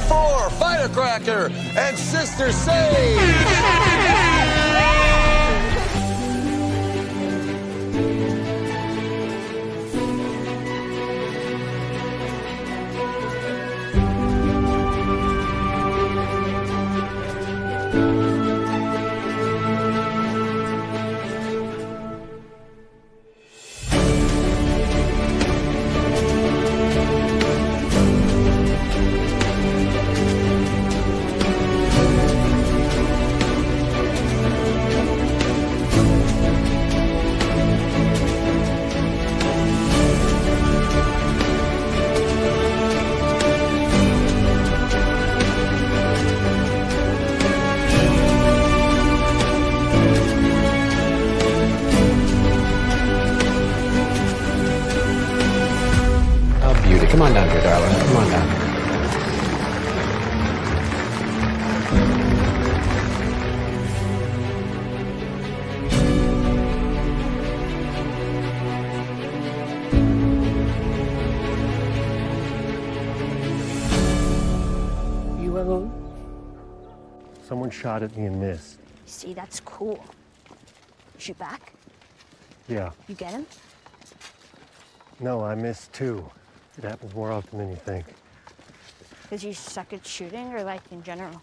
for Firecracker and Sister Sage. Come on down here, darling. Come on down. You alone? Someone shot at me and missed. See, that's cool. Shoot back? Yeah. You get him? No, I missed too. It happens more often than you think. Because you suck at shooting, or like in general?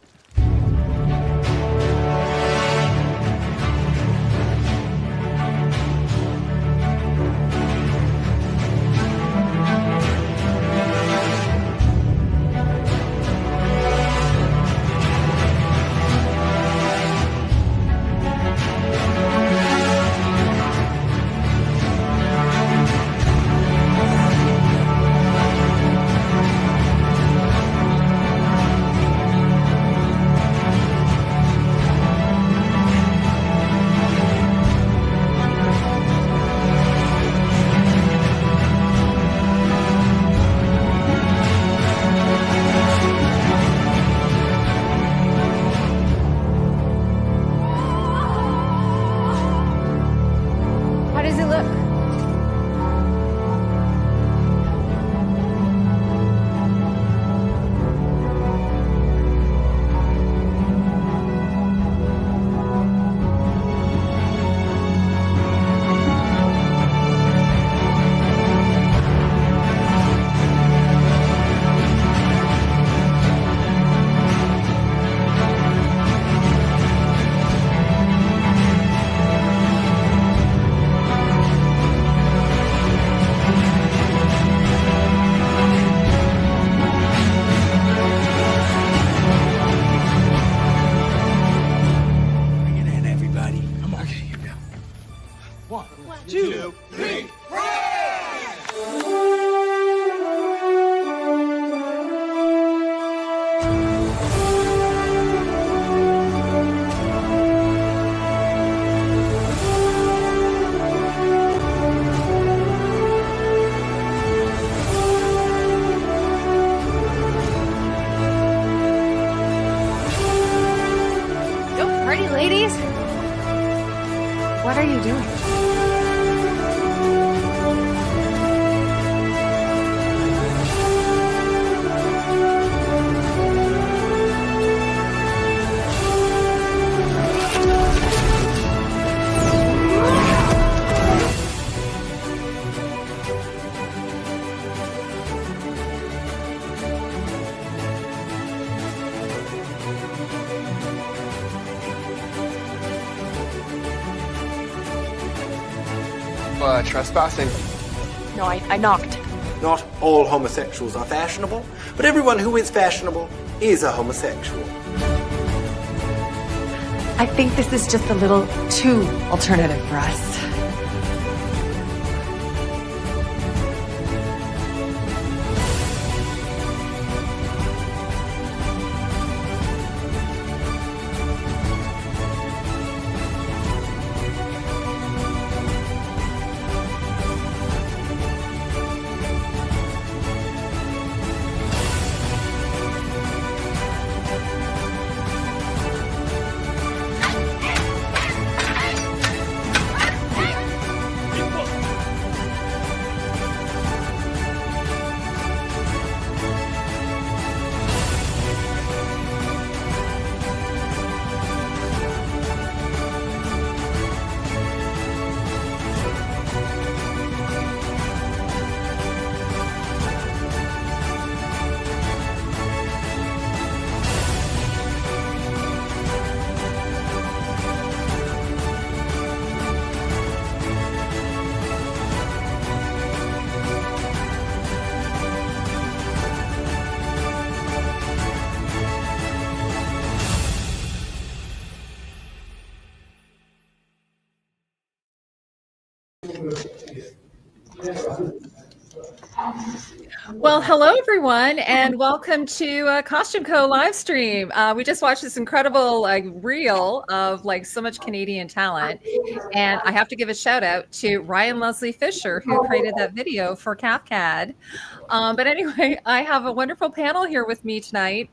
What are you doing? Trespassing. No, I knocked. Not all homosexuals are fashionable, but everyone who is fashionable is a homosexual. I think this is just a little too alternative for us. Well, hello everyone, and welcome to Costume Co live stream. We just watched this incredible reel of so much Canadian talent, and I have to give a shout out to Ryan Leslie Fisher, who created that video for CAFTCAD. But anyway, I have a wonderful panel here with me tonight.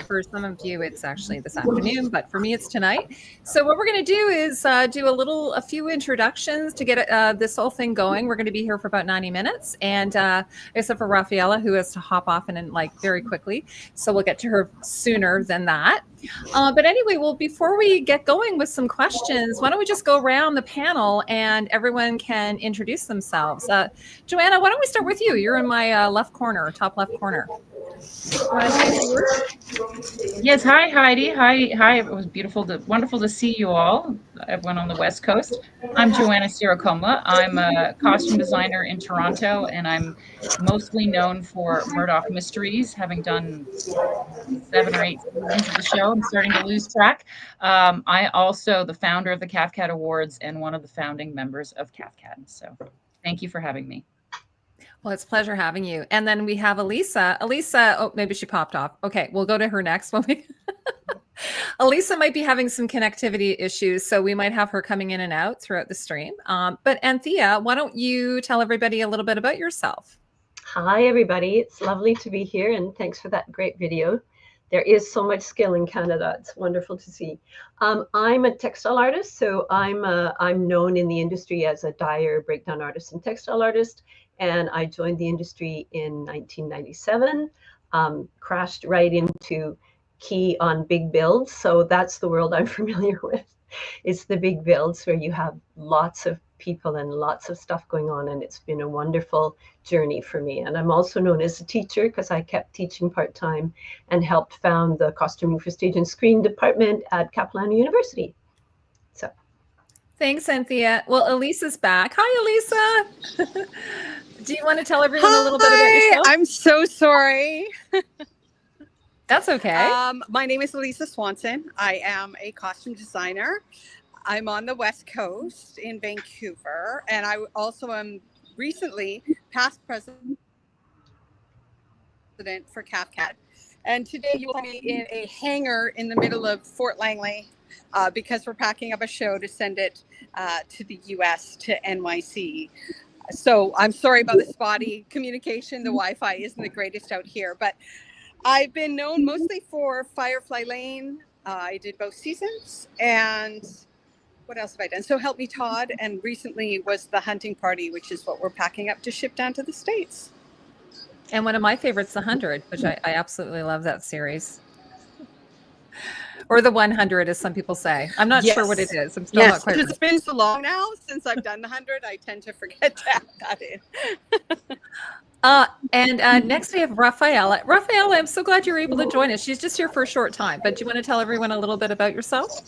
For some of you, it's actually this afternoon, but for me, it's tonight. So what we're going to do is do a few introductions to get this whole thing going. We're going to be here for about 90 minutes, and except for Rafaella, who has to hop off and very quickly. So we'll get to her sooner than that. But anyway, well, before we get going with some questions, why don't we just go around the panel and everyone can introduce themselves. Joanna, why don't we start with you? You're in my left corner, top left corner. Yes, hi Heidi. Hi. It was wonderful to see you all, everyone on the West Coast. I'm Joanna Syrokomla. I'm a costume designer in Toronto, and I'm mostly known for Murdoch Mysteries, having done 7 or 8 seasons of the show. I'm starting to lose track. I also the founder of the CAFTCAD Awards and one of the founding members of CAFTCAD. So thank you for having me. Well, it's a pleasure having you. And then we have Allisa. Allisa, oh, maybe she popped off. Okay, we'll go to her next. Allisa might be having some connectivity issues, so we might have her coming in and out throughout the stream. But Anthea, why don't you tell everybody a little bit about yourself? Hi, everybody. It's lovely to be here, and thanks for that great video. There is so much skill in Canada. It's wonderful to see. I'm a textile artist, so I'm known in the industry as a dyer, breakdown artist, and textile artist. And I joined the industry in 1997, crashed right into key on big builds. So that's the world I'm familiar with. It's the big builds where you have lots of people and lots of stuff going on. And it's been a wonderful journey for me. And I'm also known as a teacher because I kept teaching part-time and helped found the Costuming for Stage and Screen department at Capilano University. So. Thanks, Anthea. Well, Elisa's back. Hi, Allisa. Do you want to tell everyone a little bit about yourself? I'm so sorry. That's okay. My name is Allisa Swanson. I am a costume designer. I'm on the West Coast in Vancouver, and I also am recently past president for CAFTCAD. And today you will be in a hangar in the middle of Fort Langley because we're packing up a show to send it to the US, to NYC. So I'm sorry about the spotty communication. The Wi-Fi isn't the greatest out here, but I've been known mostly for Firefly Lane. I did both seasons, and what else have I done? So Help Me Todd, and recently was The Hunting Party, which is what we're packing up to ship down to the States. And one of my favorites, The 100, which I absolutely love that series. Or The 100, as some people say. I'm not sure what it is. I'm still not quite sure. It's been so long now since I've done The 100, I tend to forget to add that in. And next we have Rafaella. Rafaella, I'm so glad you're able to join us. She's just here for a short time, but do you want to tell everyone a little bit about yourself?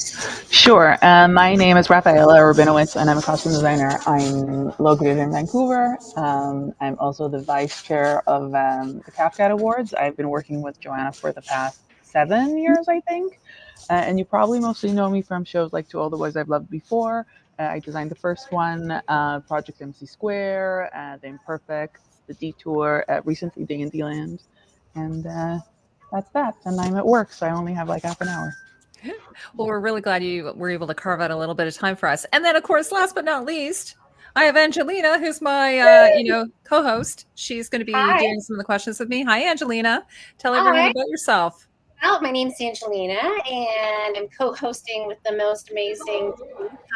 Sure. My name is Rafaella Rabinovich, and I'm a costume designer. I'm located in Vancouver. I'm also the vice chair of the CAFTCAD Awards. I've been working with Joanna for the past 7 years, I think. And you probably mostly know me from shows like To All the Boys I've Loved Before. I designed the first one, Project MC Square, The Imperfect, The Detour, recently Dandyland. And that's that. And I'm at work, so I only have like half an hour. Well, we're really glad you were able to carve out a little bit of time for us. And then, of course, last but not least, I have Angelina, who's my, co-host. She's going to be doing some of the questions with me. Hi, Angelina. Tell everyone about yourself. Well, my name's Angelina, and I'm co-hosting with the most amazing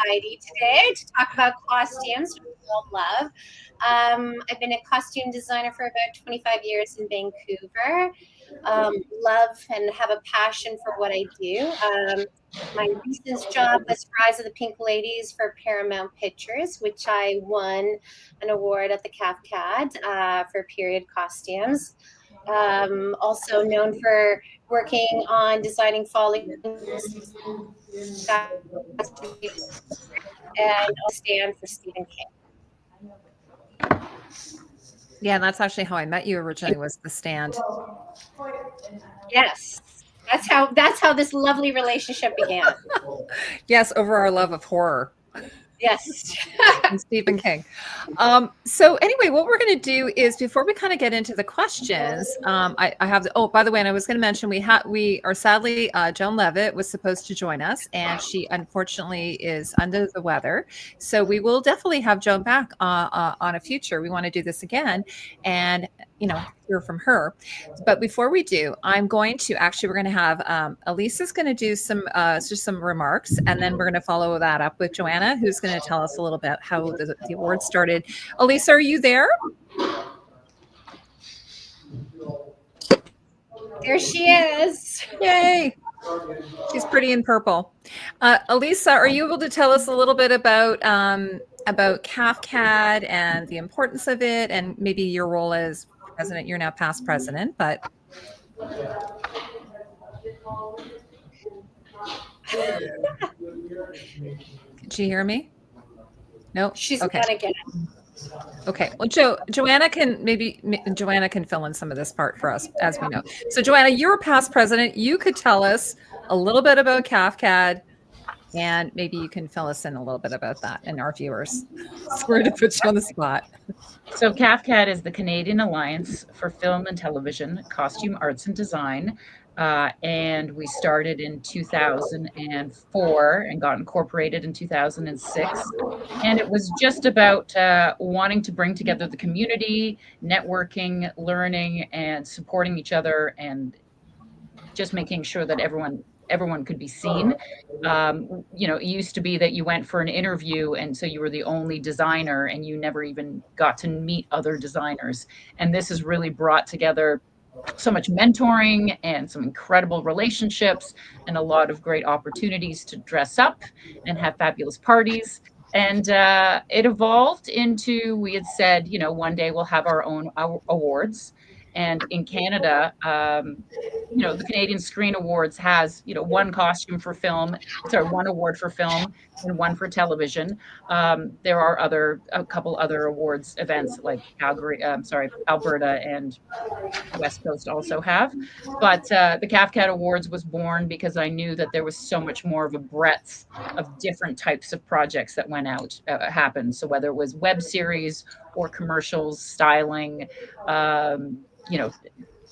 Heidi today to talk about costumes, which we all love. I've been a costume designer for about 25 years in Vancouver. Love and have a passion for what I do. My recent job was Rise of the Pink Ladies for Paramount Pictures, which I won an award at the CAFTCAD for period costumes. Also known for working on designing falling and I'll stand for Stephen King. Yeah, that's actually how I met you originally, was The Stand. Yes. That's how this lovely relationship began. Yes, over our love of horror. Yes. And Stephen King. So anyway, what we're going to do is before we kind of get into the questions, I have. Oh, by the way, and I was going to mention we are sadly Joan Lovett was supposed to join us, and she unfortunately is under the weather. So we will definitely have Joan back on a future. We want to do this again, and hear from her. But before we do, we're going to have Allisa's going to do some just some remarks, and then we're going to follow that up with Joanna, who's going to tell us a little bit how the award started. Allisa, are you there? There she is. Yay! She's pretty in purple. Allisa, are you able to tell us a little bit about CAFTCAD and the importance of it, and maybe your role as president? You're now past president, but did you hear me? No, she's okay. not again. Okay. Well, Joanna can fill in some of this part for us, as we know. So, Joanna, you're a past president. You could tell us a little bit about CAFTCAD, and maybe you can fill us in a little bit about that and our viewers. Sorry to put you on the spot. So CAFTCAD is the Canadian Alliance for Film and Television, Costume Arts and Design. And we started in 2004 and got incorporated in 2006. And it was just about wanting to bring together the community, networking, learning, and supporting each other, and just making sure that everyone could be seen. It used to be that you went for an interview, and so you were the only designer, and you never even got to meet other designers. And this has really brought together so much mentoring and some incredible relationships and a lot of great opportunities to dress up and have fabulous parties. And it evolved into, we had said, one day we'll have our own awards. And in Canada, the Canadian Screen Awards has, one costume for film, one award for film and one for television. There are a couple other awards events like Alberta and West Coast also have. But the CAFTCAD Awards was born because I knew that there was so much more of a breadth of different types of projects that happened. So whether it was web series or commercials, styling,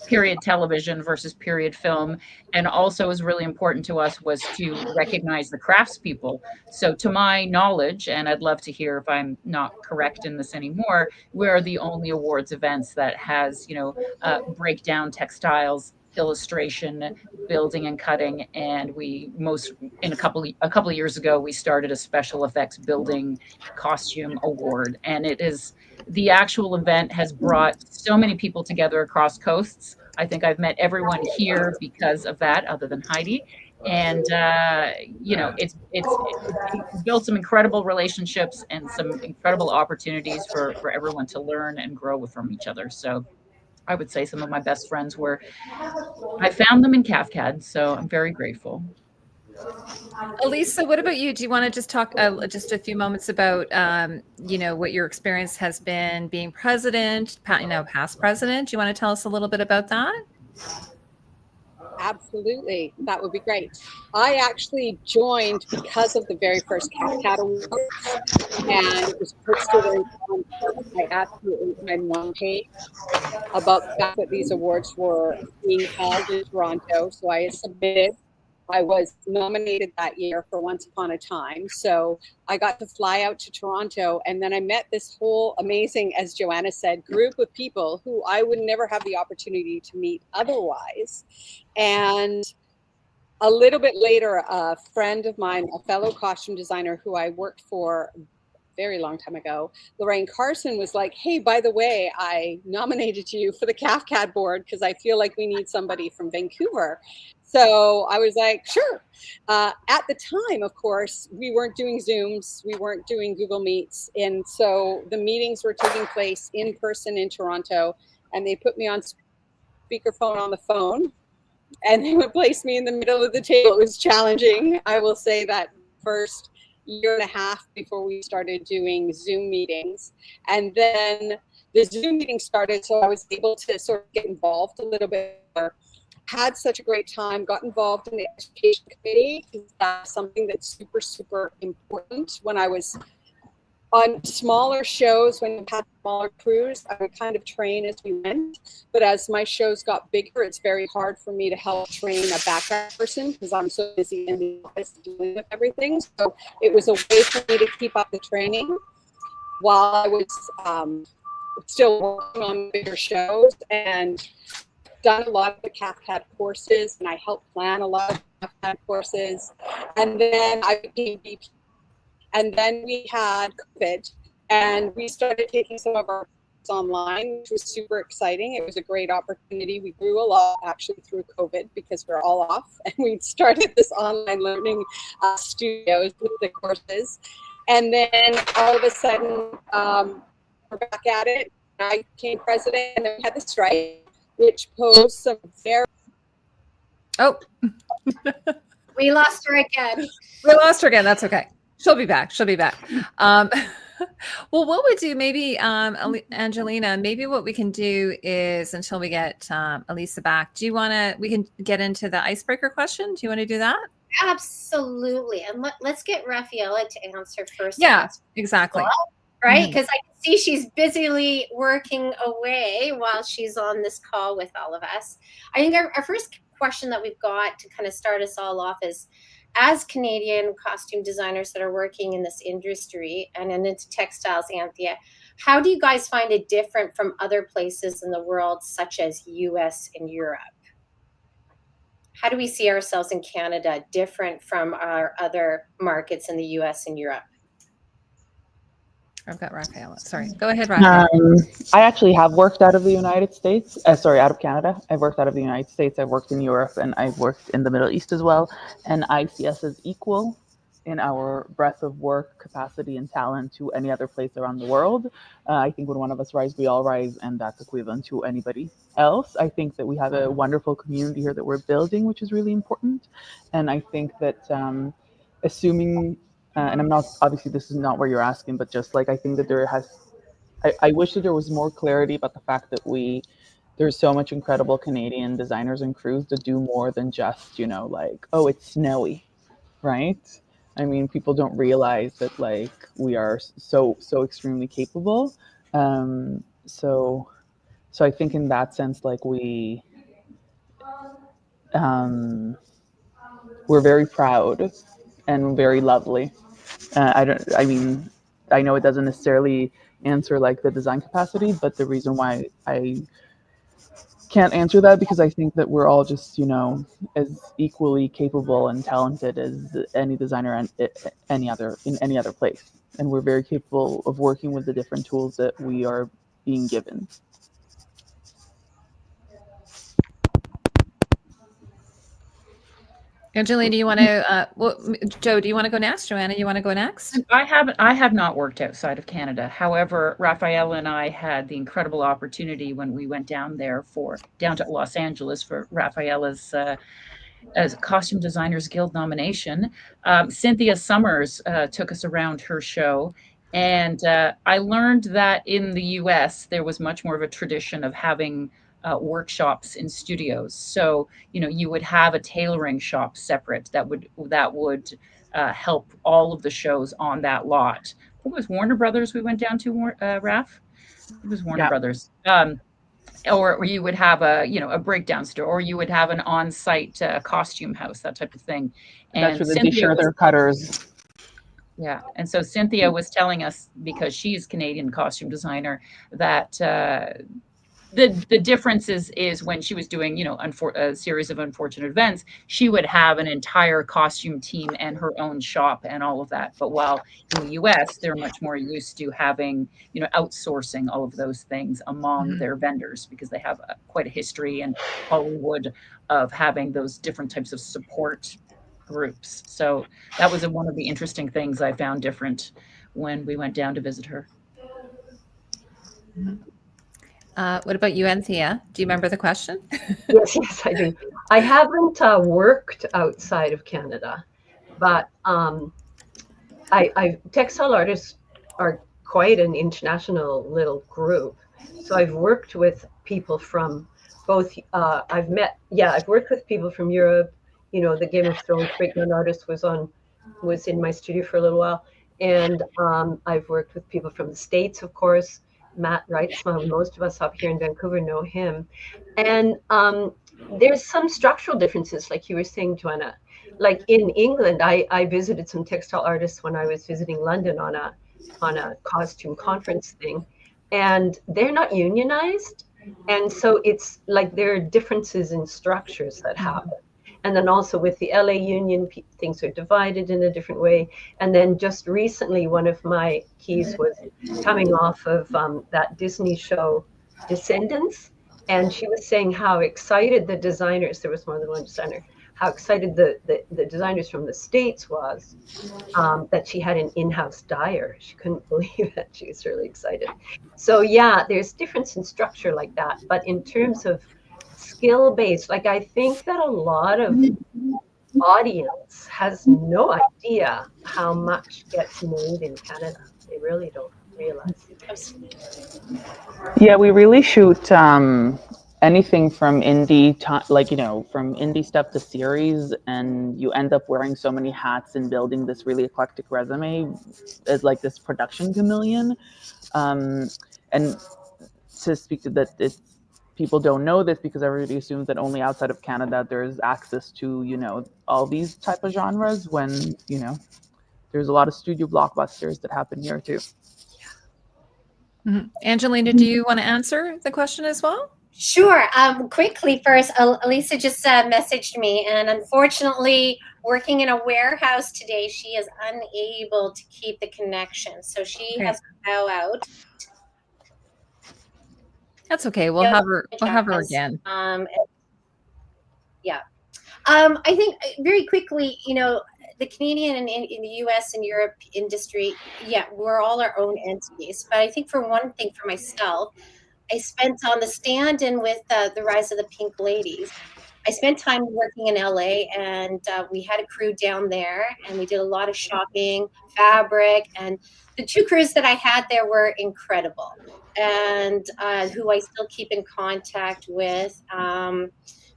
period television versus period film. And also is really important to us was to recognize the craftspeople. So to my knowledge, and I'd love to hear if I'm not correct in this anymore, we're the only awards events that has, breakdown textiles, illustration, building and cutting. And a couple of years ago, we started a special effects building costume award. And the actual event has brought so many people together across coasts. I think I've met everyone here because of that, other than Heidi. And, it's built some incredible relationships and some incredible opportunities for everyone to learn and grow from each other. So I would say some of my best friends I found them in CAFTCAD. So I'm very grateful. Allisa, what about you? Do you want to just talk just a few moments about, what your experience has been being president, past president? Do you want to tell us a little bit about that? Absolutely. That would be great. I actually joined because of the very first CAFTCAD Awards, and it was posted on I absolutely read one page about the fact that these awards were being held in Toronto. So I submitted. I was nominated that year for Once Upon a Time. So I got to fly out to Toronto, and then I met this whole amazing, as Joanna said, group of people who I would never have the opportunity to meet otherwise. And a little bit later, a friend of mine, a fellow costume designer who I worked for a very long time ago, Lorraine Carson, was like, hey, by the way, I nominated you for the CAFTCAD board because I feel like we need somebody from Vancouver. So I was like, sure. At the time, of course, we weren't doing Zooms, we weren't doing Google Meets. And so the meetings were taking place in person in Toronto, and they put me on speakerphone on the phone, and they would place me in the middle of the table. It was challenging. I will say that first year and a half before we started doing Zoom meetings. And then the Zoom meeting started, so I was able to sort of get involved a little bit more. Had such a great time, got involved in the education committee because that's something that's super, super important. When I was on smaller shows, when you have smaller crews, I would kind of train as we went. But as my shows got bigger, it's very hard for me to help train a background person because I'm so busy in the office dealing with everything. So it was a way for me to keep up the training while I was still working on bigger shows, and done a lot of the CAFTCAD courses, and I helped plan a lot of CAFTCAD courses. And then I became VP. And then we had COVID, and we started taking some of our courses online, which was super exciting. It was a great opportunity. We grew a lot actually through COVID because we're all off, and we started this online learning studios with the courses. And then all of a sudden, we're back at it. I became president, and then we had the strike, which posed some very... Oh. We lost her again. We lost her again. That's okay. She'll be back. She'll be back. Well, what we do, maybe, Angelina, maybe what we can do is, until we get Allisa back, do you want to, we can get into the icebreaker question? Do you want to do that? Absolutely. And let's get Rafaella to answer first. Yeah, exactly. Right? Because I can see she's busily working away while she's on this call with all of us. I think our first question that we've got to kind of start us all off is, as Canadian costume designers that are working in this industry and into textiles, Anthea, how do you guys find it different from other places in the world, such as US and Europe? How do we see ourselves in Canada different from our other markets in the US and Europe? I've got Rafaella. Sorry. Go ahead, Rafaella. I actually have worked out of the United States. Out of Canada. I've worked out of the United States. I've worked in Europe, and I've worked in the Middle East as well. And I see us as equal in our breadth of work, capacity, and talent to any other place around the world. I think when one of us rise, we all rise, and that's equivalent to anybody else. I think that we have a wonderful community here that we're building, which is really important. And I think that assuming... and I'm not, obviously this is not where you're asking, but just like, I think that I wish that there was more clarity about the fact that there's so much incredible Canadian designers and crews that do more than just, like, oh, it's snowy, right? I mean, people don't realize that, like, we are so extremely capable. So I think in that sense, like, we're very proud and very lovely. I know it doesn't necessarily answer like the design capacity, but the reason why I can't answer that, because I think that we're all just, as equally capable and talented as any designer in any other place. And we're very capable of working with the different tools that we are being given. Angelina, do you want to, Joe, do you want to go next? Joanna, you want to go next? I have not worked outside of Canada. However, Rafaella and I had the incredible opportunity when we went down to Los Angeles for Rafaella's as a Costume Designers Guild nomination. Cynthia Summers took us around her show. And I learned that in the US, there was much more of a tradition of having workshops in studios. So, you would have a tailoring shop separate that would help all of the shows on that lot. I think it was Warner Brothers we went down to, Raf? It was Warner Brothers. Or you would have a breakdown store, or you would have an on-site costume house, that type of thing. And that's where they share their cutters. Yeah. And so Cynthia was telling us, because she's Canadian costume designer, that the difference is when she was doing, a series of unfortunate events, she would have an entire costume team and her own shop and all of that. But while in the US, they're much more used to having, outsourcing all of those things among their vendors, because they have quite a history in Hollywood of having those different types of support groups. So that was one of the interesting things I found different when we went down to visit her. What about you, Anthea? Do you remember the question? Yes, I do. I haven't worked outside of Canada, but textile artists are quite an international little group. So I've worked with people from both. I've worked with people from Europe. The Game of Thrones breakdown artist was in my studio for a little while, And I've worked with people from the States, of course. Matt Reitzma, most of us up here in Vancouver know him. And there's some structural differences, like you were saying, Joanna. Like in England, I visited some textile artists when I was visiting London on a costume conference thing, and they're not unionized. And so it's like there are differences in structures that happen. And then also with the LA union, things are divided in a different way. And then just recently, one of my keys was coming off of that Disney show, Descendants. And she was saying how excited the designers, there was more than one designer, how excited the designers from the States was that she had an in-house dyer. She couldn't believe it. She was really excited. So yeah, there's difference in structure like that. But in terms of skill-based, like I think that a lot of audience has no idea how much gets made in Canada. They really don't realize. Yeah, we really shoot anything from indie, from indie stuff to series, and you end up wearing so many hats and building this really eclectic resume as like this production chameleon. And to speak to that, people don't know this because everybody assumes that only outside of Canada there's access to, all these type of genres, when, there's a lot of studio blockbusters that happen here too. Mm-hmm. Angelina, do you want to answer the question as well? Sure. Quickly first, Allisa just messaged me, and unfortunately, working in a warehouse today, she is unable to keep the connection. So she has to bow out. That's okay. We'll have her. We'll have her again. Yeah. I think very quickly, the Canadian and in the U.S. and Europe industry, yeah, we're all our own entities. But I think for one thing, for myself, I spent on the stand-in with the Rise of the Pink Ladies. I spent time working in LA, and we had a crew down there, and we did a lot of shopping, fabric, and the two crews that I had there were incredible, and who I still keep in contact with.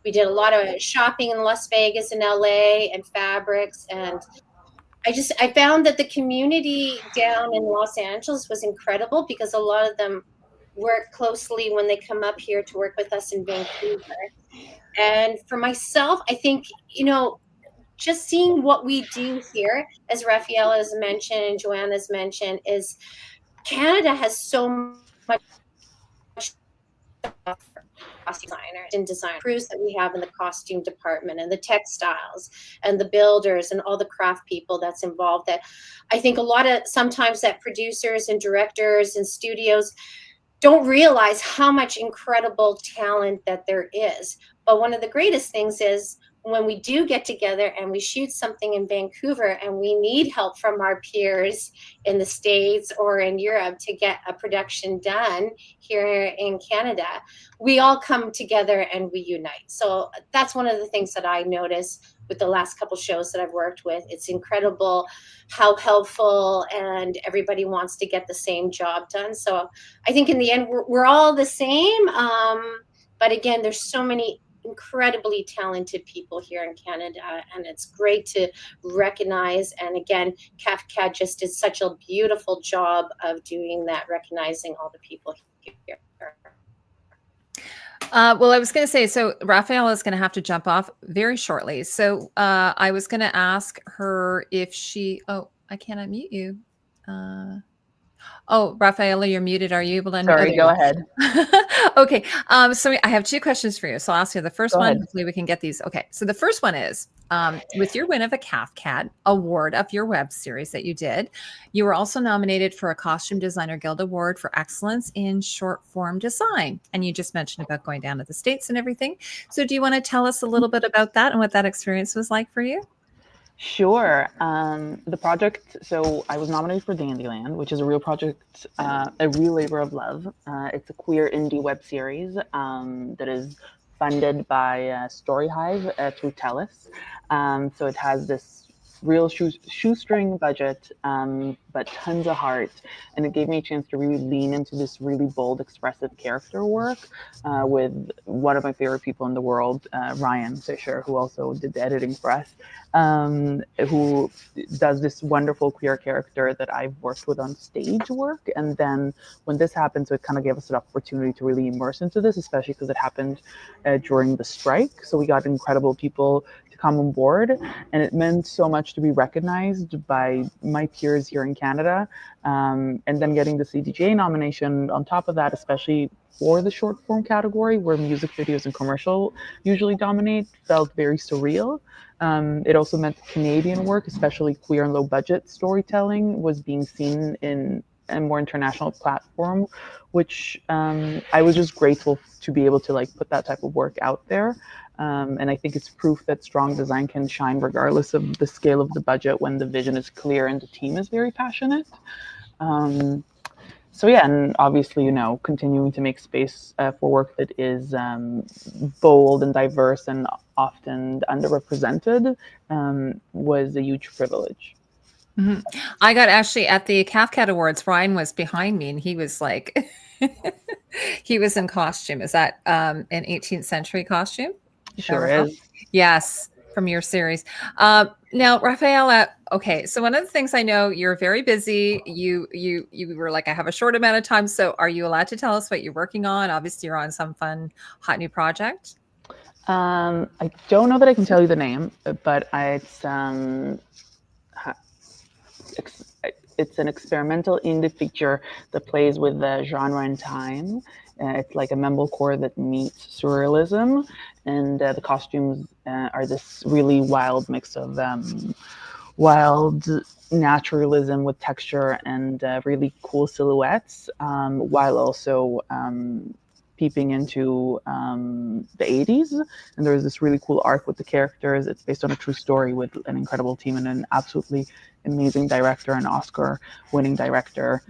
We did a lot of shopping in Las Vegas and LA and fabrics, and I found that the community down in Los Angeles was incredible because a lot of them work closely when they come up here to work with us in Vancouver. And for myself, I think, just seeing what we do here, as Rafaella has mentioned and Joanna's mentioned, is Canada has so much designers and design crews that we have in the costume department and the textiles and the builders and all the craft people that's involved, that I think sometimes that producers and directors and studios don't realize how much incredible talent that there is. But one of the greatest things is when we do get together and we shoot something in Vancouver and we need help from our peers in the States or in Europe to get a production done here in Canada, we all come together and we unite. So that's one of the things that I notice with the last couple shows that I've worked with. It's incredible how helpful, and everybody wants to get the same job done. So I think in the end, we're all the same. But again, there's so many incredibly talented people here in Canada, and it's great to recognize. And again, CAFTCAD just did such a beautiful job of doing that, recognizing all the people here. Well, I was going to say, so Rafaella is going to have to jump off very shortly. So I was going to ask her if I can't unmute you. Rafaella, you're muted. Are you able to unmute? Sorry, go ahead. Okay. So I have two questions for you. So I'll ask you the first one. Hopefully we can get these. Okay. So the first one is, with your win of a CAFTCAD Award of your web series that you did, you were also nominated for a Costume Designer Guild Award for Excellence in Short Form Design. And you just mentioned about going down to the States and everything. So do you want to tell us a little bit about that and what that experience was like for you? Sure. The project, so I was nominated for Dandyland, which is a real project, a real labor of love. It's a queer indie web series that is funded by Story Hive through TELUS. So it has this real shoestring budget, but tons of heart. And it gave me a chance to really lean into this really bold, expressive character work with one of my favorite people in the world, Ryan Fisher, who also did the editing for us, who does this wonderful queer character that I've worked with on stage work. And then when this happened, so it kind of gave us an opportunity to really immerse into this, especially because it happened during the strike. So we got incredible people to come on board, and it meant so much to be recognized by my peers here in Canada, and then getting the CDGA nomination on top of that, especially for the short form category where music videos and commercial usually dominate, felt very surreal. It also meant Canadian work, especially queer and low budget storytelling, was being seen in a more international platform, which I was just grateful to be able to like put that type of work out there. And I think it's proof that strong design can shine regardless of the scale of the budget when the vision is clear and the team is very passionate. So yeah, and obviously, you know, continuing to make space for work that is bold and diverse and often underrepresented was a huge privilege. Mm-hmm. I got actually at the CAFTCAD Awards, Ryan was behind me and he was like, he was in costume. Is that an 18th century costume? Sure is. Yes, from your series. Now, Rafaella, okay, so one of the things I know, you're very busy. You were like, I have a short amount of time. So are you allowed to tell us what you're working on? Obviously, you're on some fun, hot new project. I don't know that I can tell you the name, but it's an experimental indie feature that plays with the genre and time. It's like a mumblecore that meets surrealism, and the costumes are this really wild mix of wild naturalism with texture and really cool silhouettes, while also peeping into the 80s. And there's this really cool arc with the characters. It's based on a true story with an incredible team and an absolutely amazing director, an Oscar-winning director.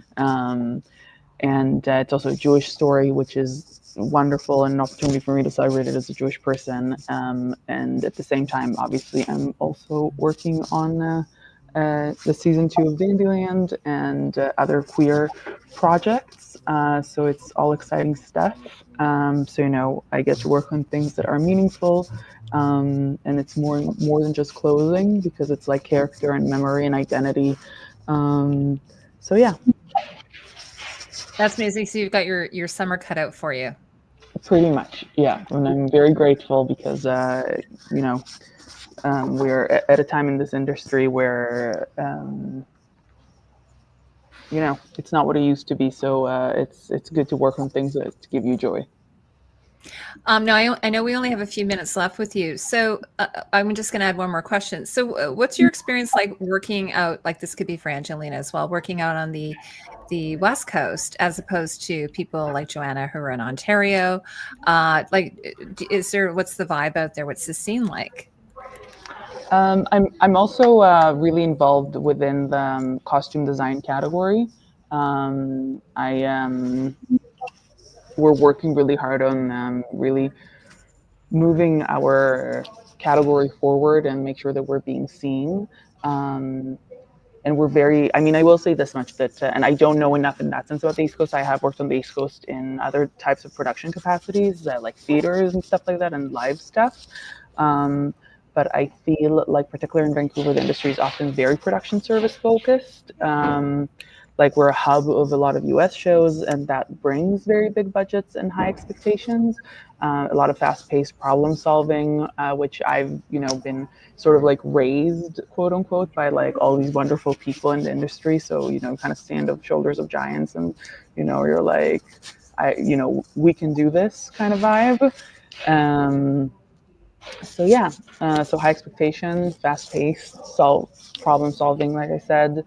And it's also a Jewish story, which is wonderful and an opportunity for me to celebrate it as a Jewish person. And at the same time, obviously, I'm also working on the season 2 of Dandyland and other queer projects. So it's all exciting stuff. So, you know, I get to work on things that are meaningful. And it's more than just clothing, because it's like character and memory and identity. So, yeah. That's amazing. So you've got your summer cut out for you. Pretty much, yeah. And I'm very grateful because, you know, we're at a time in this industry where, you know, it's not what it used to be. So it's good to work on things that give you joy. Now, I know we only have a few minutes left with you. So I'm just going to add one more question. So what's your experience like working out, like this could be for Angelina as well, working out on the West Coast as opposed to people like Joanna who are in Ontario? What's the vibe out there? What's the scene like? I'm also really involved within the costume design category. We're working really hard on really moving our category forward and make sure that we're being seen. And we're very, I mean, I will say this much, that, and I don't know enough in that sense about the East Coast. I have worked on the East Coast in other types of production capacities, like theaters and stuff like that, and live stuff. But I feel like, particularly in Vancouver, the industry is often very production service focused. Like we're a hub of a lot of US shows, and that brings very big budgets and high expectations. A lot of fast-paced problem solving, which I've, you know, been sort of like raised, quote unquote, by like all these wonderful people in the industry. So, you know, kind of stand on shoulders of giants, and, you know, you're like, you know, we can do this kind of vibe. So yeah, so high expectations, fast-paced, problem solving, like I said.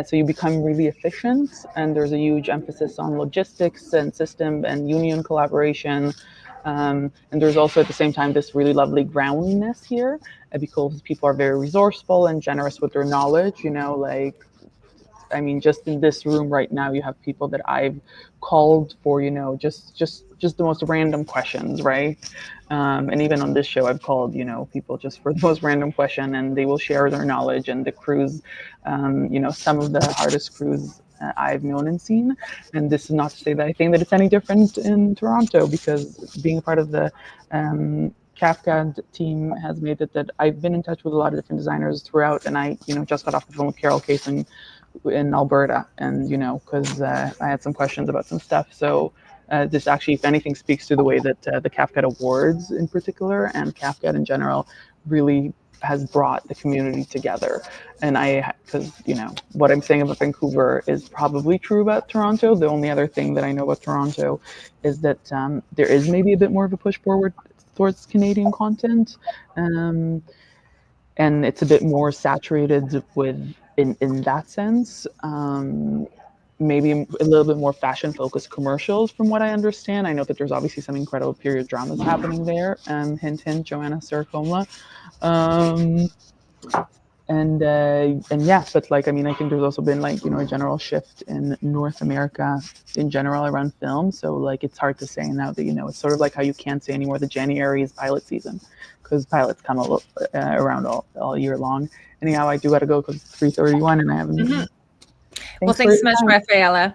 So you become really efficient, and there's a huge emphasis on logistics and system and union collaboration. And there's also at the same time this really lovely groundiness here, because people are very resourceful and generous with their knowledge. You know, like I mean, just in this room right now, you have people that I've called for, you know, just the most random questions, right? And even on this show, I've called, you know, people just for the most random question, and they will share their knowledge. And the crews, you know, some of the hardest crews I've known and seen. And this is not to say that I think that it's any different in Toronto, because being a part of the CAFTCAD team has made it that I've been in touch with a lot of different designers throughout, and I, you know, just got off the phone with Carol Case in Alberta, and you know, because I had some questions about some stuff. So this actually, if anything, speaks to the way that the CAFTCAD Awards in particular and CAFTCAD in general really has brought the community together. And because you know, what I'm saying about Vancouver is probably true about Toronto. The only other thing that I know about Toronto is that there is maybe a bit more of a push forward towards Canadian content, and it's a bit more saturated with in that sense. Maybe a little bit more fashion focused commercials from what I understand. I know that there's obviously some incredible period dramas happening there. Hint hint, Joanna, Syrokomla. And yeah, but like, I mean, I think there's also been like, you know, a general shift in North America in general around film. So like, it's hard to say now that, you know, it's sort of like how you can't say anymore that January is pilot season, because pilots come around all year long. Anyhow, I do got to go because it's 3:31 and I haven't. Mm-hmm. Well, thanks so much, Rafaella.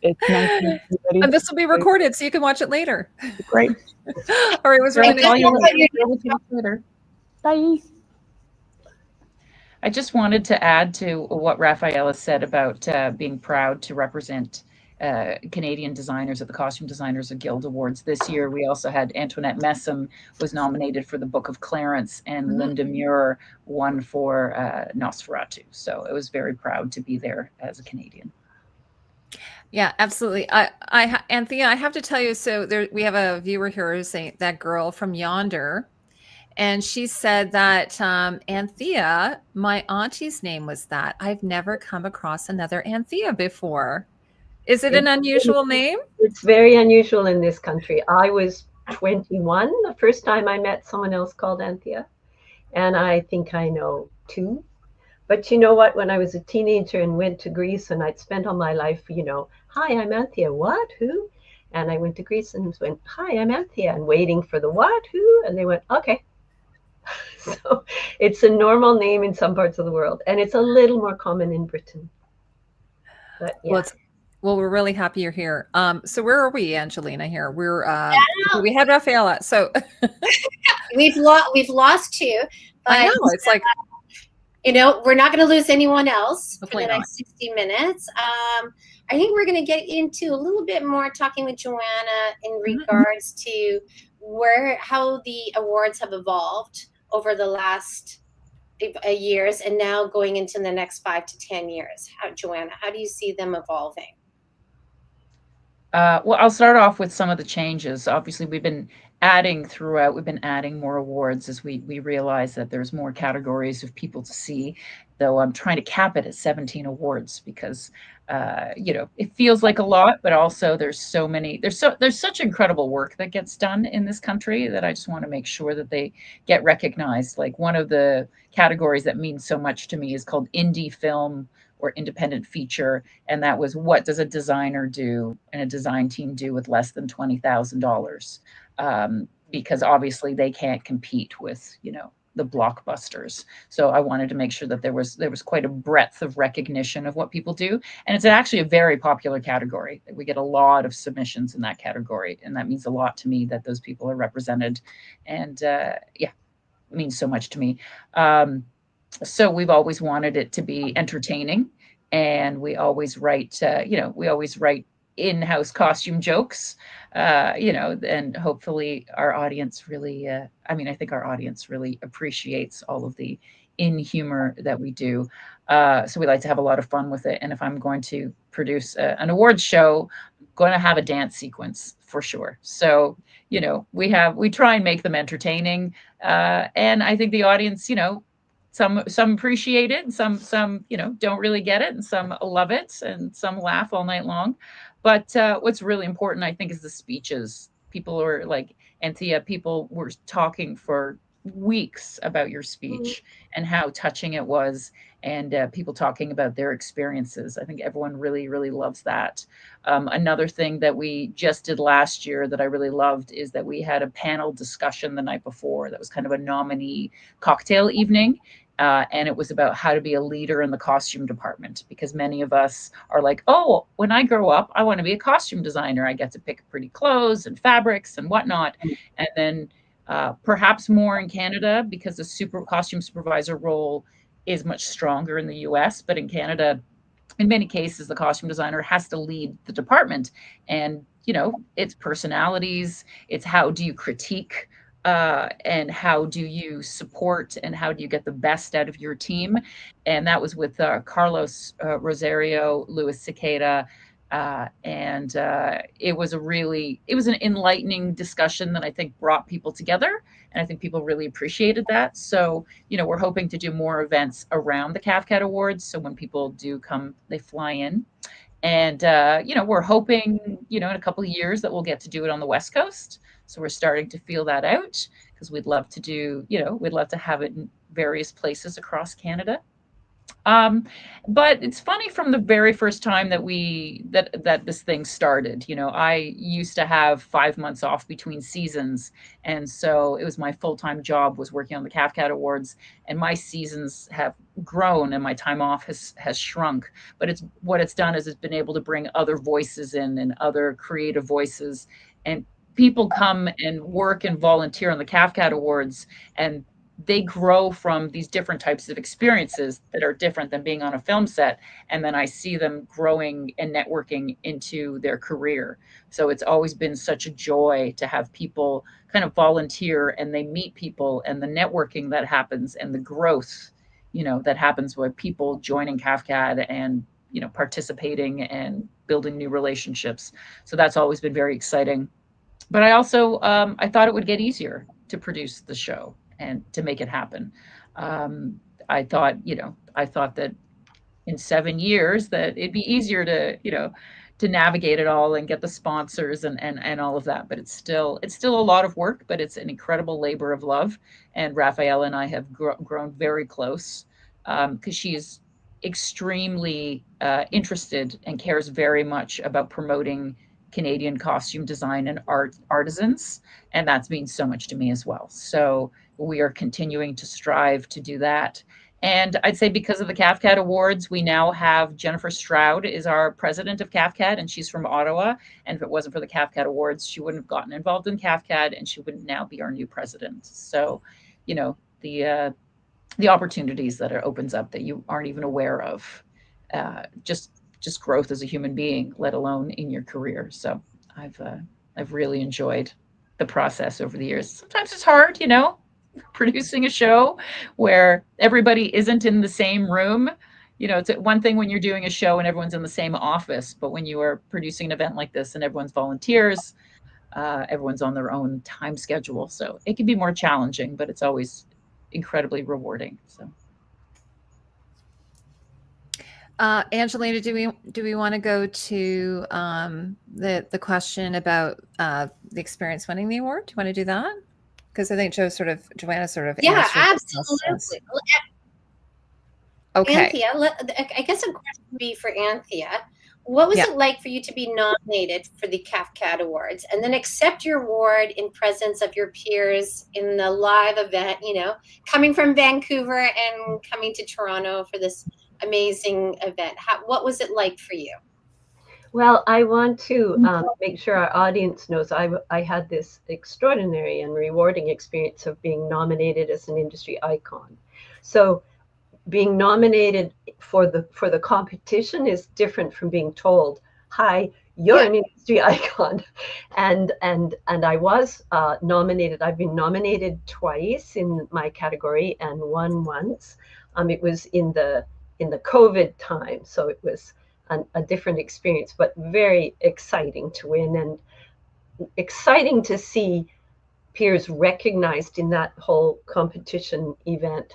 It's nice to meet everybody. And this will be recorded, so you can watch it later. Great. All right, it was really nice. Bye. I just wanted to add to what Rafaella said about being proud to represent Canadian designers at the Costume Designers Guild Awards this year. We also had Antoinette Messam was nominated for the Book of Clarence, and Linda Muir won for Nosferatu. So I was very proud to be there as a Canadian. Yeah, absolutely. Anthea, I have to tell you, so we have a viewer here who's saying that girl from Yonder. And she said that Anthea, my auntie's name was that. I've never come across another Anthea before. Is it an unusual name? It's very unusual in this country. I was 21 the first time I met someone else called Anthea. And I think I know 2. But you know what? When I was a teenager and went to Greece, and I'd spent all my life, you know, hi, I'm Anthea. What? Who? And I went to Greece and went, hi, I'm Anthea. And waiting for the what? Who? And they went, okay. So it's a normal name in some parts of the world, and it's a little more common in Britain. But yeah. Well, we're really happy you're here. So where are we, Angelina? Here we had Rafaella. So we've lost 2. But, I know it's like, you know, we're not going to lose anyone else for the not. next 60 minutes. I think we're going to get into a little bit more talking with Joanna in regards to how the awards have evolved over the last years, and now going into the next 5 to 10 years. Joanna, how do you see them evolving? Well, I'll start off with some of the changes. Obviously, we've been adding more awards as we realize that there's more categories of people to see, though I'm trying to cap it at 17 awards because you know, it feels like a lot, but also there's such incredible work that gets done in this country that I just want to make sure that they get recognized. Like, one of the categories that means so much to me is called indie film or independent feature, and that was, what does a designer do and a design team do with less than $20,000? Because obviously they can't compete with, you know, the blockbusters. So I wanted to make sure that there was quite a breadth of recognition of what people do. And it's actually a very popular category. We get a lot of submissions in that category. And that means a lot to me that those people are represented. And yeah, it means so much to me. So we've always wanted it to be entertaining. And we always write, in-house costume jokes, you know, and hopefully our audience really, I think our audience really appreciates all of the in-humor that we do. So we like to have a lot of fun with it. And if I'm going to produce an awards show, I'm going to have a dance sequence for sure. So, you know, we try and make them entertaining. And I think the audience, you know, some appreciate it, and some, you know, don't really get it, and some love it, and some laugh all night long. But what's really important, I think, is the speeches. People are like, Anthea, people were talking for weeks about your speech and how touching it was, and people talking about their experiences. I think everyone really, really loves that. Another thing that we just did last year that I really loved is that we had a panel discussion the night before that was kind of a nominee cocktail evening. And it was about how to be a leader in the costume department, because many of us are like, oh, when I grow up, I want to be a costume designer. I get to pick pretty clothes and fabrics and whatnot. And then perhaps more in Canada, because the costume supervisor role is much stronger in the US, but in Canada, in many cases, the costume designer has to lead the department. And, you know, it's personalities, it's how do you critique, and how do you support, and how do you get the best out of your team. And that was with Carlos Rosario, Luis Cicada, and it was an enlightening discussion that I think brought people together, and I think people really appreciated that. So, you know, we're hoping to do more events around the CAFTCAD Awards, so when people do come, they fly in. And you know, we're hoping, you know, in a couple of years that we'll get to do it on the West Coast. So we're starting to feel that out, because we'd love to do, you know, we'd love to have it in various places across Canada. But it's funny, from the very first time that this thing started, you know, I used to have 5 months off between seasons. And so it was my full-time job was working on the CAFTCAD Awards, and my seasons have grown and my time off has shrunk. But what it's done is it's been able to bring other voices in, and other creative voices, and people come and work and volunteer on the CAFTCAD Awards, and they grow from these different types of experiences that are different than being on a film set. And then I see them growing and networking into their career. So it's always been such a joy to have people kind of volunteer, and they meet people, and the networking that happens, and the growth, you know, that happens with people joining CAFTCAD and, you know, participating and building new relationships. So that's always been very exciting. But I also, I thought it would get easier to produce the show and to make it happen. I thought that in 7 years that it'd be easier to, you know, to navigate it all and get the sponsors and all of that. But it's still a lot of work, but it's an incredible labor of love. And Rafaella and I have grown very close, because she's extremely interested and cares very much about promoting Canadian costume design and artisans. And that's means so much to me as well. So we are continuing to strive to do that. And I'd say because of the CAFTCAD Awards, we now have Jennifer Stroud is our president of CAFTCAD, and she's from Ottawa. And if it wasn't for the CAFTCAD Awards, she wouldn't have gotten involved in CAFTCAD, and she wouldn't now be our new president. So, you know, the opportunities that it opens up that you aren't even aware of, just growth as a human being, let alone in your career. So I've really enjoyed the process over the years. Sometimes it's hard, you know, producing a show where everybody isn't in the same room. You know, it's one thing when you're doing a show and everyone's in the same office, but when you are producing an event like this and everyone's volunteers, everyone's on their own time schedule. So it can be more challenging, but it's always incredibly rewarding. So. Angelina, do we want to go to the question about the experience winning the award? Do you want to do that? Because I think Joanna sort of yeah, answered absolutely. Okay. Anthea, I guess a question would be for Anthea. What was it like for you to be nominated for the CAFTCAD Awards and then accept your award in presence of your peers in the live event, you know, coming from Vancouver and coming to Toronto for this amazing event? What was it like for you? Well, I want to make sure our audience knows I had this extraordinary and rewarding experience of being nominated as an industry icon. So being nominated for the competition is different from being told, "Hi, you're an industry icon." And I was nominated. I've been nominated twice in my category and won once. It was in the COVID time, so it was a different experience, but very exciting to win and exciting to see peers recognized in that whole competition event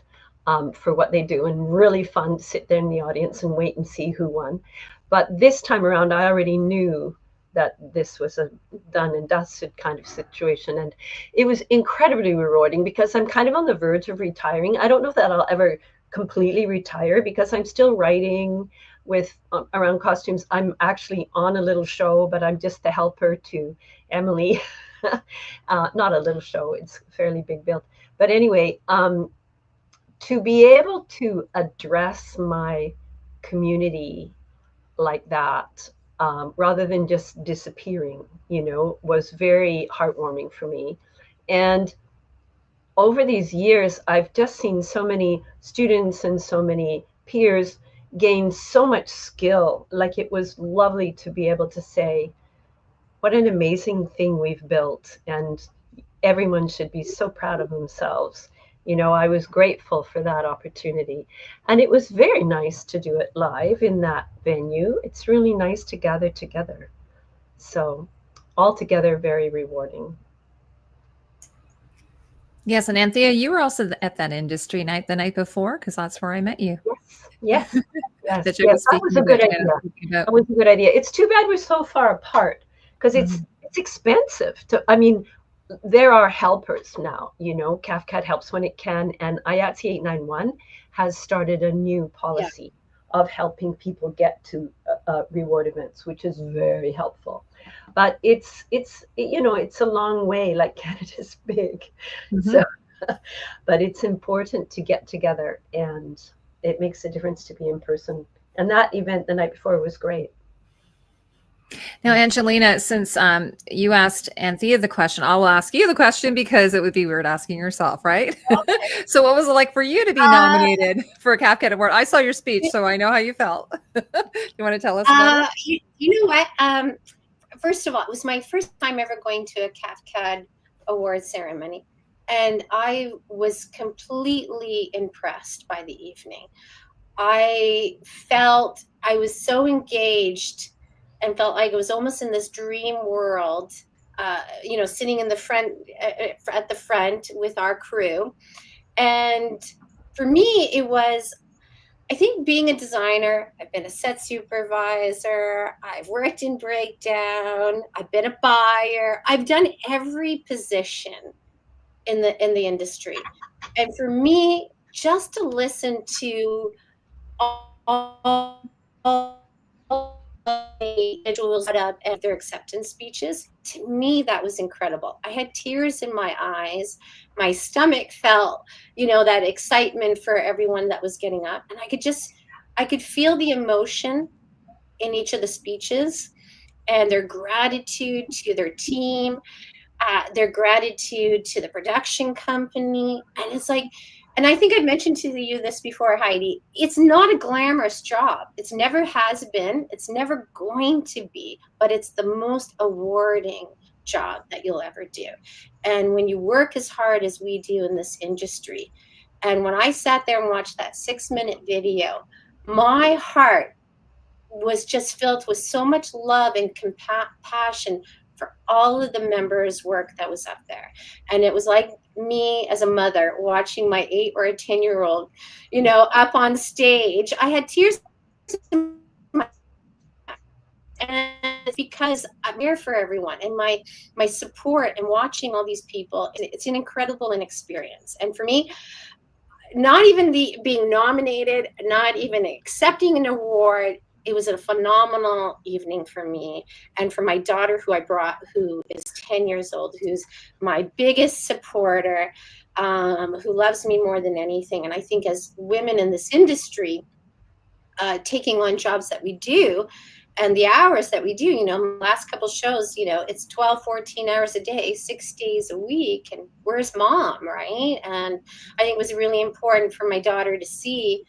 for what they do, and really fun to sit there in the audience and wait and see who won. But this time around, I already knew that this was a done and dusted kind of situation. And it was incredibly rewarding because I'm kind of on the verge of retiring. I don't know that I'll ever completely retire because I'm still writing with around costumes. I'm actually on a little show, but I'm just the helper to Emily. Not a little show, it's fairly big build. But anyway, to be able to address my community like that, rather than just disappearing, was very heartwarming for me. And over these years, I've just seen so many students and so many peers gain so much skill. Like, it was lovely to be able to say, what an amazing thing we've built, and everyone should be so proud of themselves. I was grateful for that opportunity. And it was very nice to do it live in that venue. It's really nice to gather together. So altogether, very rewarding. Yes, and Anthea, you were also at that industry night the night before, because that's where I met you. Yes. That was a good idea. That was a good idea. It's too bad we're so far apart, because it's expensive to, there are helpers now, CAFTCAD helps when it can, and IATSE 891 has started a new policy of helping people get to reward events, which is very helpful. But it's a long way, like Canada's big. So, but it's important to get together, and it makes a difference to be in person. And that event the night before was great. Now, Angelina, since you asked Anthea the question, I will ask you the question because it would be weird asking yourself, right? Okay. So what was it like for you to be nominated for a CAFTCAD Award? I saw your speech, so I know how you felt. You want to tell us about it? You know what? First of all, it was my first time ever going to a CAFTCAD Award ceremony, and I was completely impressed by the evening. I felt I was so engaged and felt like I was almost in this dream world, sitting in the front, at the front with our crew. And for me, it was, I think, being a designer. I've been a set supervisor. I've worked in breakdown. I've been a buyer. I've done every position in the industry. And for me, just to listen to all individuals up at their acceptance speeches, to me that was incredible. I had tears in my eyes. My stomach felt, that excitement for everyone that was getting up, and I could feel the emotion in each of the speeches, and their gratitude to their team, their gratitude to the production company. And it's like, and I think I've mentioned to you this before, Heidi, it's not a glamorous job. It's never has been. It's never going to be, but it's the most rewarding job that you'll ever do. And when you work as hard as we do in this industry, and when I sat there and watched that 6-minute video, my heart was just filled with so much love and compassion for all of the members' work that was up there. And it was like me as a mother watching my 8 or a 10-year-old, up on stage. I had tears in my eyes. And it's because I'm here for everyone, and my support and watching all these people, it's an incredible experience. And for me, not even being nominated, not even accepting an award, it was a phenomenal evening for me and for my daughter, who I brought, who is 10 years old, who's my biggest supporter, who loves me more than anything. And I think as women in this industry, taking on jobs that we do and the hours that we do, the last couple shows, it's 12, 14 hours a day, 6 days a week. And where's mom, right? And I think it was really important for my daughter to see,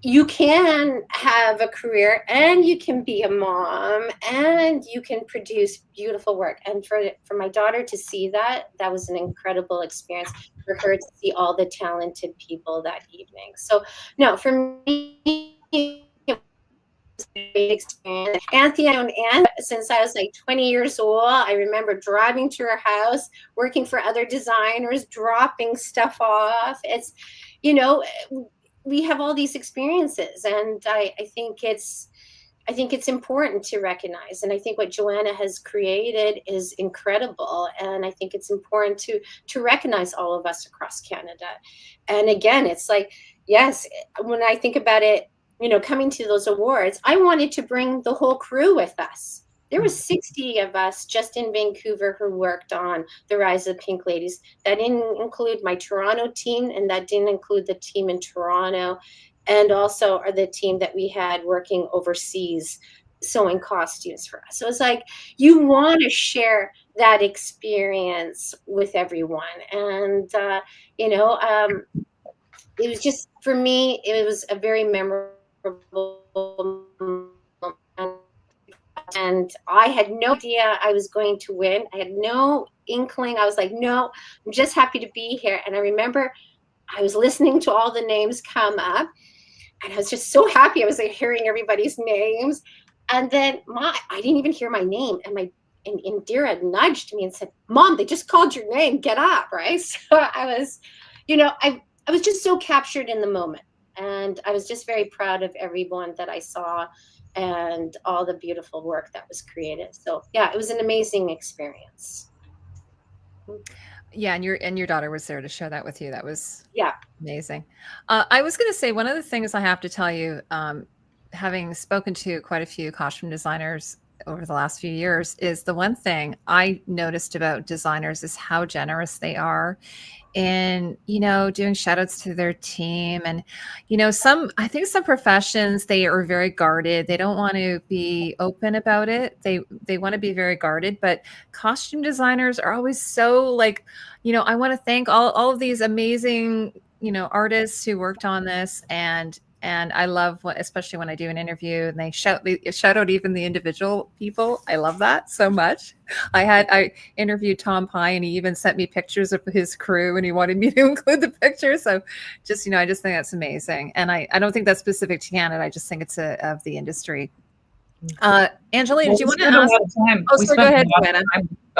you can have a career and you can be a mom and you can produce beautiful work. And for my daughter to see that was an incredible experience for her to see all the talented people that evening. So no, for me, it was a great experience. Anthea, I've known Anne since I was like 20 years old. I remember driving to her house, working for other designers, dropping stuff off. It's, we have all these experiences, and I think it's I think it's important to recognize, and I think what Joanna has created is incredible. And I think it's important to recognize all of us across Canada. And again, it's like, yes, when I think about it, you know, coming to those awards, I wanted to bring the whole crew with us. There was 60 of us just in Vancouver who worked on The Rise of the Pink Ladies. That didn't include my Toronto team, and that didn't include the team in Toronto, and also the team that we had working overseas sewing costumes for us. So it's like, you want to share that experience with everyone. And, you know, it was just, for me, it was a very memorable moment. And I had no idea I was going to win. I had no inkling. I was like, no, I'm just happy to be here. And I remember I was listening to all the names come up, and I was just so happy. I was like hearing everybody's names. And then I didn't even hear my name. And Indira nudged me and said, Mom, they just called your name. Get up, right? So I was, you know, I was just so captured in the moment. And I was just very proud of everyone that I saw and all the beautiful work that was created. So yeah, it was an amazing experience. Yeah, and your daughter was there to share that with you. That was amazing. I was going to say, one of the things I have to tell you, having spoken to quite a few costume designers over the last few years, is the one thing I noticed about designers is how generous they are in, you know, doing shout outs to their team. And, you know, I think some professions, they are very guarded. They don't want to be open about it. They want to be very guarded, but costume designers are always so like, you know, I want to thank all of these amazing, you know, artists who worked on this. And I love especially when I do an interview and they shout out even the individual people. I love that so much. I interviewed Tom Pye, and he even sent me pictures of his crew, and he wanted me to include the pictures. So just, you know, I just think that's amazing. And I don't think that's specific to Canada. I just think it's of the industry. Angelina, do you want to ask? Go ahead, Joanna.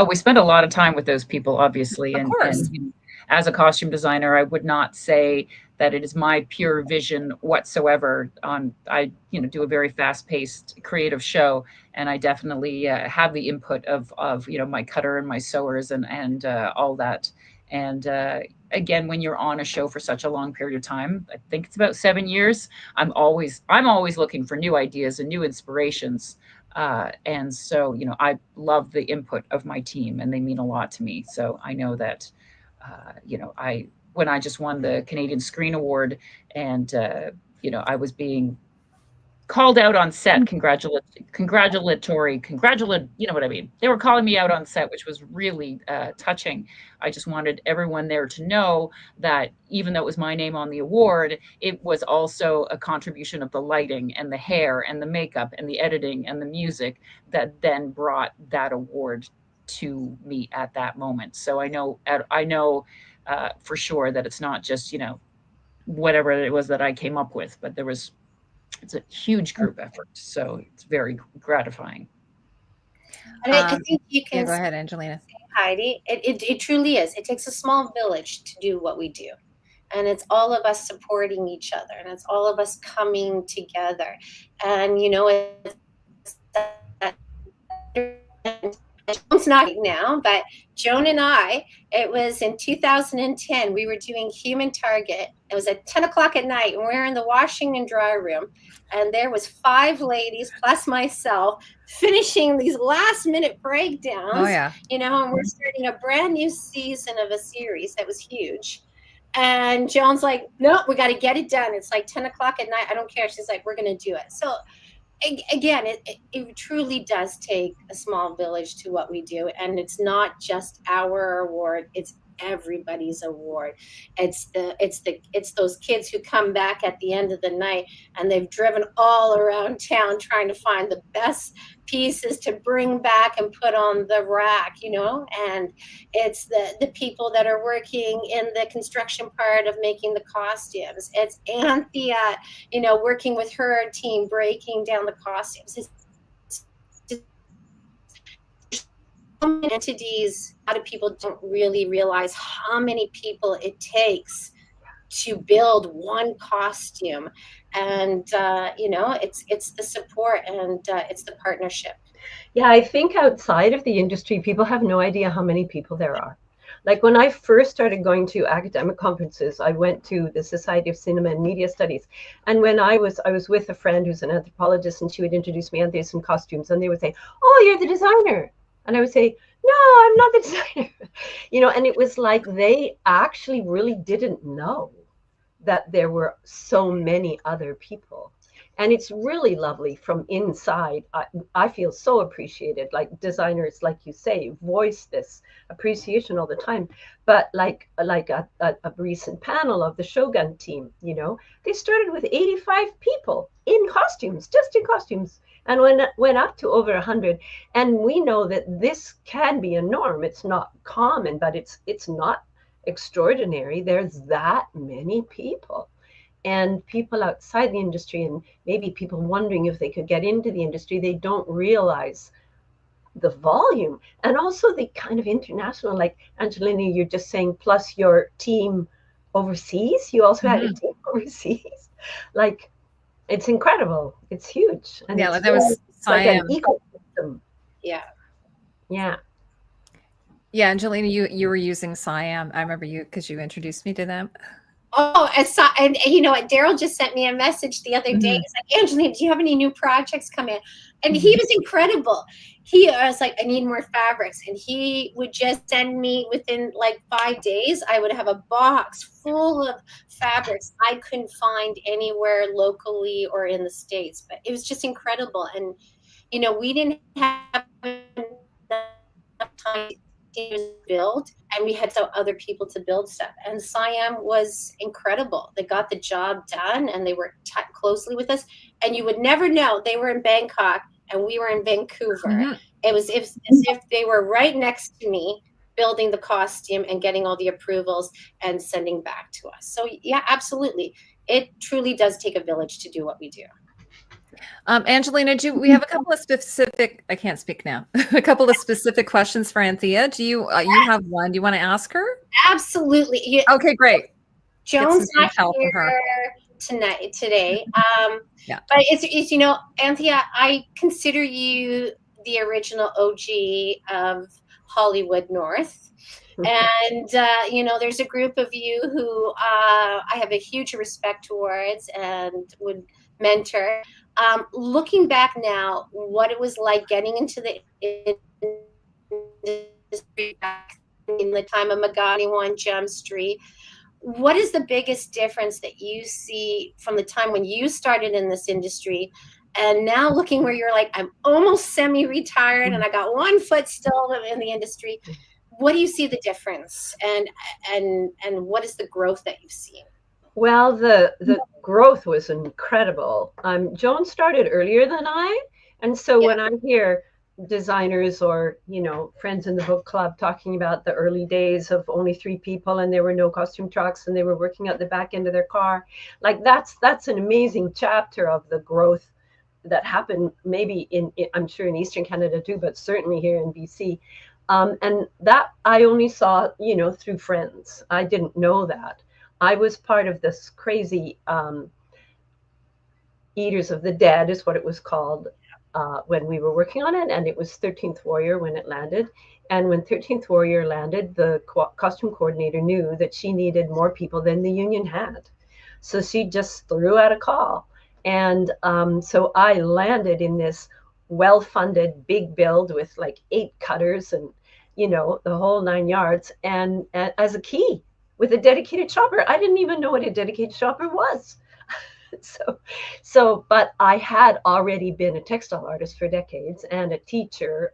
We spent a lot of time with those people, obviously. Of course. And, you know, as a costume designer, I would not say that it is my pure vision whatsoever. I, you know, do a very fast-paced creative show, and I definitely have the input of you know, my cutter and my sewers and all that. And again, when you're on a show for such a long period of time, I think it's about 7 years, I'm always looking for new ideas and new inspirations. And so, you know, I love the input of my team, and they mean a lot to me. So I know that, you know, when I just won the Canadian Screen Award, and you know, I was being called out on set, congratulatory, you know what I mean? They were calling me out on set, which was really touching. I just wanted everyone there to know that even though it was my name on the award, it was also a contribution of the lighting and the hair and the makeup and the editing and the music that then brought that award to me at that moment. So I know for sure that it's not just, you know, whatever it was that I came up with, but it's a huge group effort. So it's very gratifying. And I think you can go ahead, Angelina. Heidi, it truly is. It takes a small village to do what we do. And it's all of us supporting each other, and it's all of us coming together. And, you know, Joan's not now, but Joan and I, it was in 2010, we were doing Human Target. It was at 10 o'clock at night, and we were in the washing and dry room, and there was 5 ladies plus myself finishing these last minute breakdowns. Oh yeah. You know, and we're starting a brand new season of a series that was huge. And Joan's like, no, we got to get it done. It's like 10 o'clock at night. I don't care. She's like, we're going to do it. So again, it truly does take a small village to what we do. And it's not just our award. It's everybody's award. It's those kids who come back at the end of the night, and they've driven all around town trying to find the best pieces to bring back and put on the rack, you know. And it's the people that are working in the construction part of making the costumes. It's Anthea, you know, working with her team breaking down the costumes. Entities, a lot of people don't really realize how many people it takes to build one costume. And it's the support and it's the partnership. Yeah, I think outside of the industry, people have no idea how many people there are. Like when I first started going to academic conferences, I went to the Society of Cinema and Media Studies. And when I was with a friend who's an anthropologist, and she would introduce me, Anthea, some costumes, and they would say, "Oh, you're the designer." And I would say, "No, I'm not the designer." And it was like they actually really didn't know that there were so many other people. And it's really lovely from inside. I feel so appreciated. Like designers, like you say, voice this appreciation all the time. But like a recent panel of the Shogun team, they started with 85 people in costumes, just in costumes, and went up to over 100. And we know that this can be a norm. It's not common, but it's not extraordinary. There's that many people. And people outside the industry, and maybe people wondering if they could get into the industry, they don't realize the volume and also the kind of international, like Angelina, you're just saying, plus your team overseas. You also had a team overseas. Like, it's incredible. It's huge. And yeah, that was like an ecosystem. Yeah. Yeah. Yeah, Angelina, you were using Siam. I remember you because you introduced me to them. Oh, and you know what? Daryl just sent me a message the other day. He's like, "Angelina, do you have any new projects coming?" And he was incredible. I was like, "I need more fabrics," and he would just send me within like 5 days. I would have a box full of fabrics I couldn't find anywhere locally or in the States. But it was just incredible, and we didn't have enough time to build, and we had other people to build stuff, and Siam was incredible. They got the job done, and they worked closely with us, and you would never know they were in Bangkok and we were in Vancouver. It was as if they were right next to me, building the costume and getting all the approvals and sending back to us. So yeah, absolutely, it truly does take a village to do what we do. Angelina, we have a couple of specific, I can't speak now, a couple of specific questions for Anthea. Do you have one? Do you want to ask her? Absolutely. Okay, great. Joan's not here today. Yeah. But it's Anthea, I consider you the original OG of Hollywood North. And, there's a group of you who I have a huge respect towards and would mentor. Looking back now, what it was like getting into the industry back in the time of Magani 1 Jump Street, what is the biggest difference that you see from the time when you started in this industry and now looking where you're like, I'm almost semi-retired and I got one foot still in the industry? What do you see the difference, and what is the growth that you've seen? Well, the growth was incredible. Joan started earlier than I, and so when I hear designers or friends in the book club talking about the early days of only 3 people and there were no costume trucks and they were working at the back end of their car, like that's an amazing chapter of the growth that happened. Maybe I'm sure in Eastern Canada too, but certainly here in BC. And that I only saw through friends. I didn't know that. I was part of this crazy Eaters of the Dead is what it was called when we were working on it. And it was 13th Warrior when it landed. And when 13th Warrior landed, the costume coordinator knew that she needed more people than the union had. So she just threw out a call. And so I landed in this well-funded big build with like 8 cutters and, the whole 9 yards. And as a key, with a dedicated shopper. I didn't even know what a dedicated shopper was. But I had already been a textile artist for decades and a teacher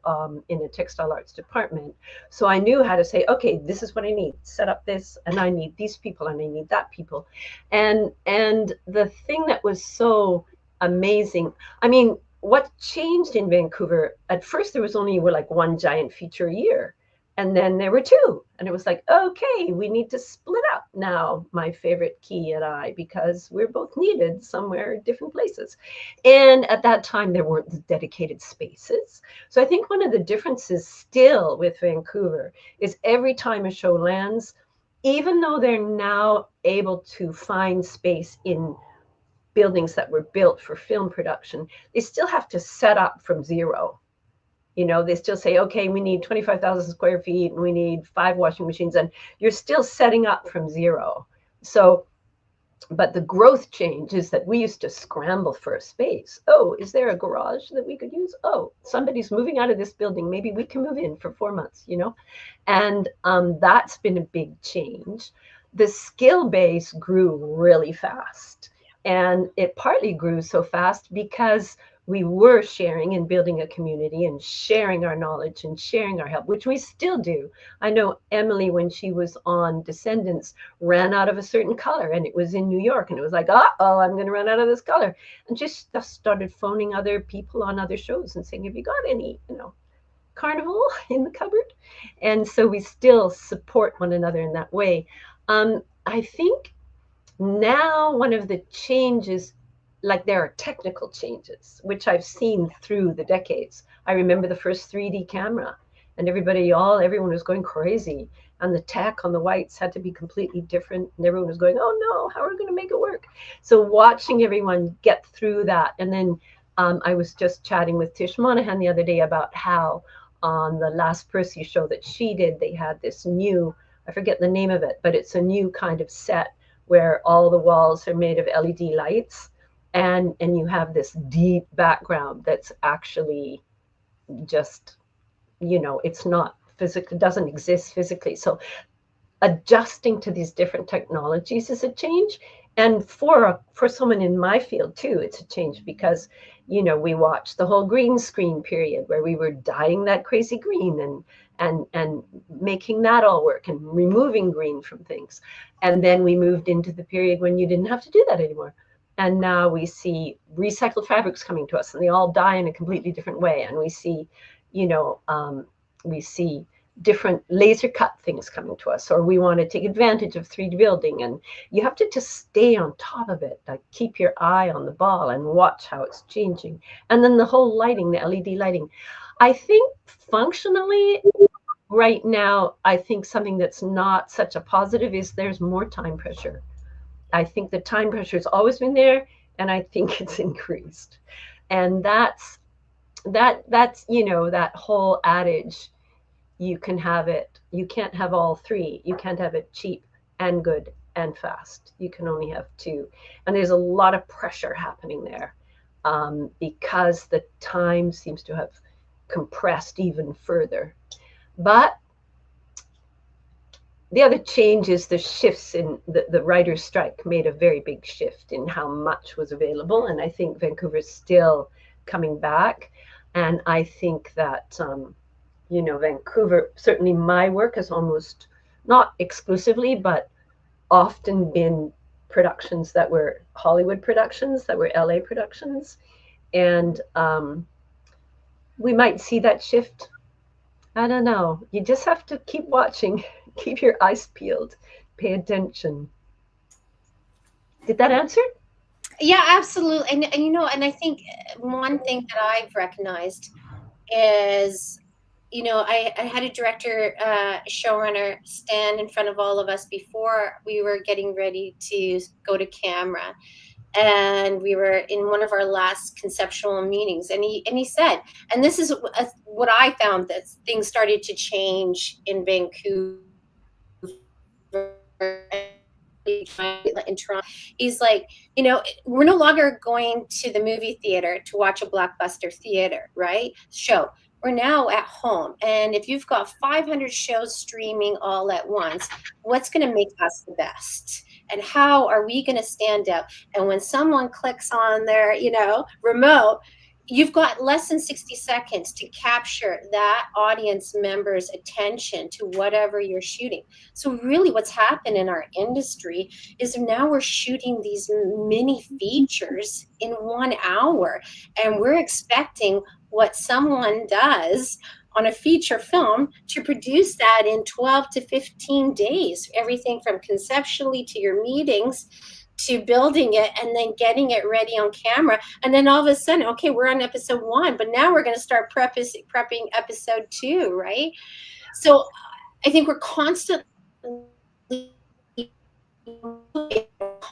in a textile arts department. So I knew how to say, okay, this is what I need. Set up this, and I need these people, and I need that people. And the thing that was so amazing, I mean, what changed in Vancouver, at first there was only like 1 giant feature a year. And then there were 2. And it was like, okay, we need to split up now, my favorite key and I, because we're both needed somewhere, different places. And at that time, there weren't dedicated spaces. So I think one of the differences still with Vancouver is every time a show lands, even though they're now able to find space in buildings that were built for film production, they still have to set up from zero. You know, they still say, okay, we need 25,000 square feet and we need 5 washing machines, and you're still setting up from zero. So, but the growth change is that we used to scramble for a space. Oh, is there a garage that we could use? Oh, somebody's moving out of this building. Maybe we can move in for 4 months, you know? And that's been a big change. The skill base grew really fast. And it partly grew so fast because we were sharing and building a community and sharing our knowledge and sharing our help, which we still do. I know Emily, when she was on Descendants, ran out of a certain color, and it was in New York, and it was like, uh-oh, I'm going to run out of this color. And just started phoning other people on other shows and saying, have you got any, you know, Carnival in the cupboard? And so we still support one another in that way. I think now one of the changes, like there are technical changes, which I've seen through the decades. I remember the first 3D camera, and everyone was going crazy, and the tech on the whites had to be completely different, and everyone was going, oh no, how are we going to make it work? So watching everyone get through that, and then I was just chatting with Tish Monahan the other day about how on the last Percy show that she did, they had this new, I forget the name of it, but it's a new kind of set where all the walls are made of LED lights, and you have this deep background that's actually just, you know, it's not physical, doesn't exist physically. So adjusting to these different technologies is a change. And for someone in my field too, it's a change because, you know, we watched the whole green screen period where we were dyeing that crazy green and making that all work and removing green from things. And then we moved into the period when you didn't have to do that anymore. And now we see recycled fabrics coming to us, and they all dye in a completely different way. And we see, you know, we see different laser cut things coming to us, or we want to take advantage of 3D building. And you have to just stay on top of it, like keep your eye on the ball and watch how it's changing. And then the whole lighting, the LED lighting. I think functionally right now, I think something that's not such a positive is there's more time pressure. I think the time pressure has always been there, and I think it's increased. And that's, you know, that whole adage, you can have it, you can't have all three. You can't have it cheap and good and fast. You can only have two. And there's a lot of pressure happening there because the time seems to have compressed even further. But the other change is the shifts in the writer's strike made a very big shift in how much was available. And I think Vancouver's still coming back. And I think that, you know, Vancouver, certainly my work has almost, not exclusively, but often been productions that were Hollywood productions, that were LA productions. And we might see that shift. I don't know. You just have to keep watching. Keep your eyes peeled, pay attention. Did that answer? Yeah, absolutely. And you know, and I think one thing that I've recognized is, you know, I had a director, showrunner stand in front of all of us before we were getting ready to go to camera. And we were in one of our last conceptual meetings, and he said, and this is what I found, that things started to change in Vancouver, in Toronto. He's like, you know, we're no longer going to the movie theater to watch a blockbuster theater, right? Show. We're now at home. And if you've got 500 shows streaming all at once, what's going to make us the best? And how are we going to stand out? And when someone clicks on their, you know, remote, you've got less than 60 seconds to capture that audience member's attention to whatever you're shooting. So really what's happened in our industry is now we're shooting these mini features in 1 hour, and we're expecting what someone does on a feature film to produce that in 12 to 15 days, everything from conceptually to your meetings to building it and then getting it ready on camera. And then all of a sudden, okay, we're on episode 1, but now we're going to start prepping episode 2, right? So I think we're constantly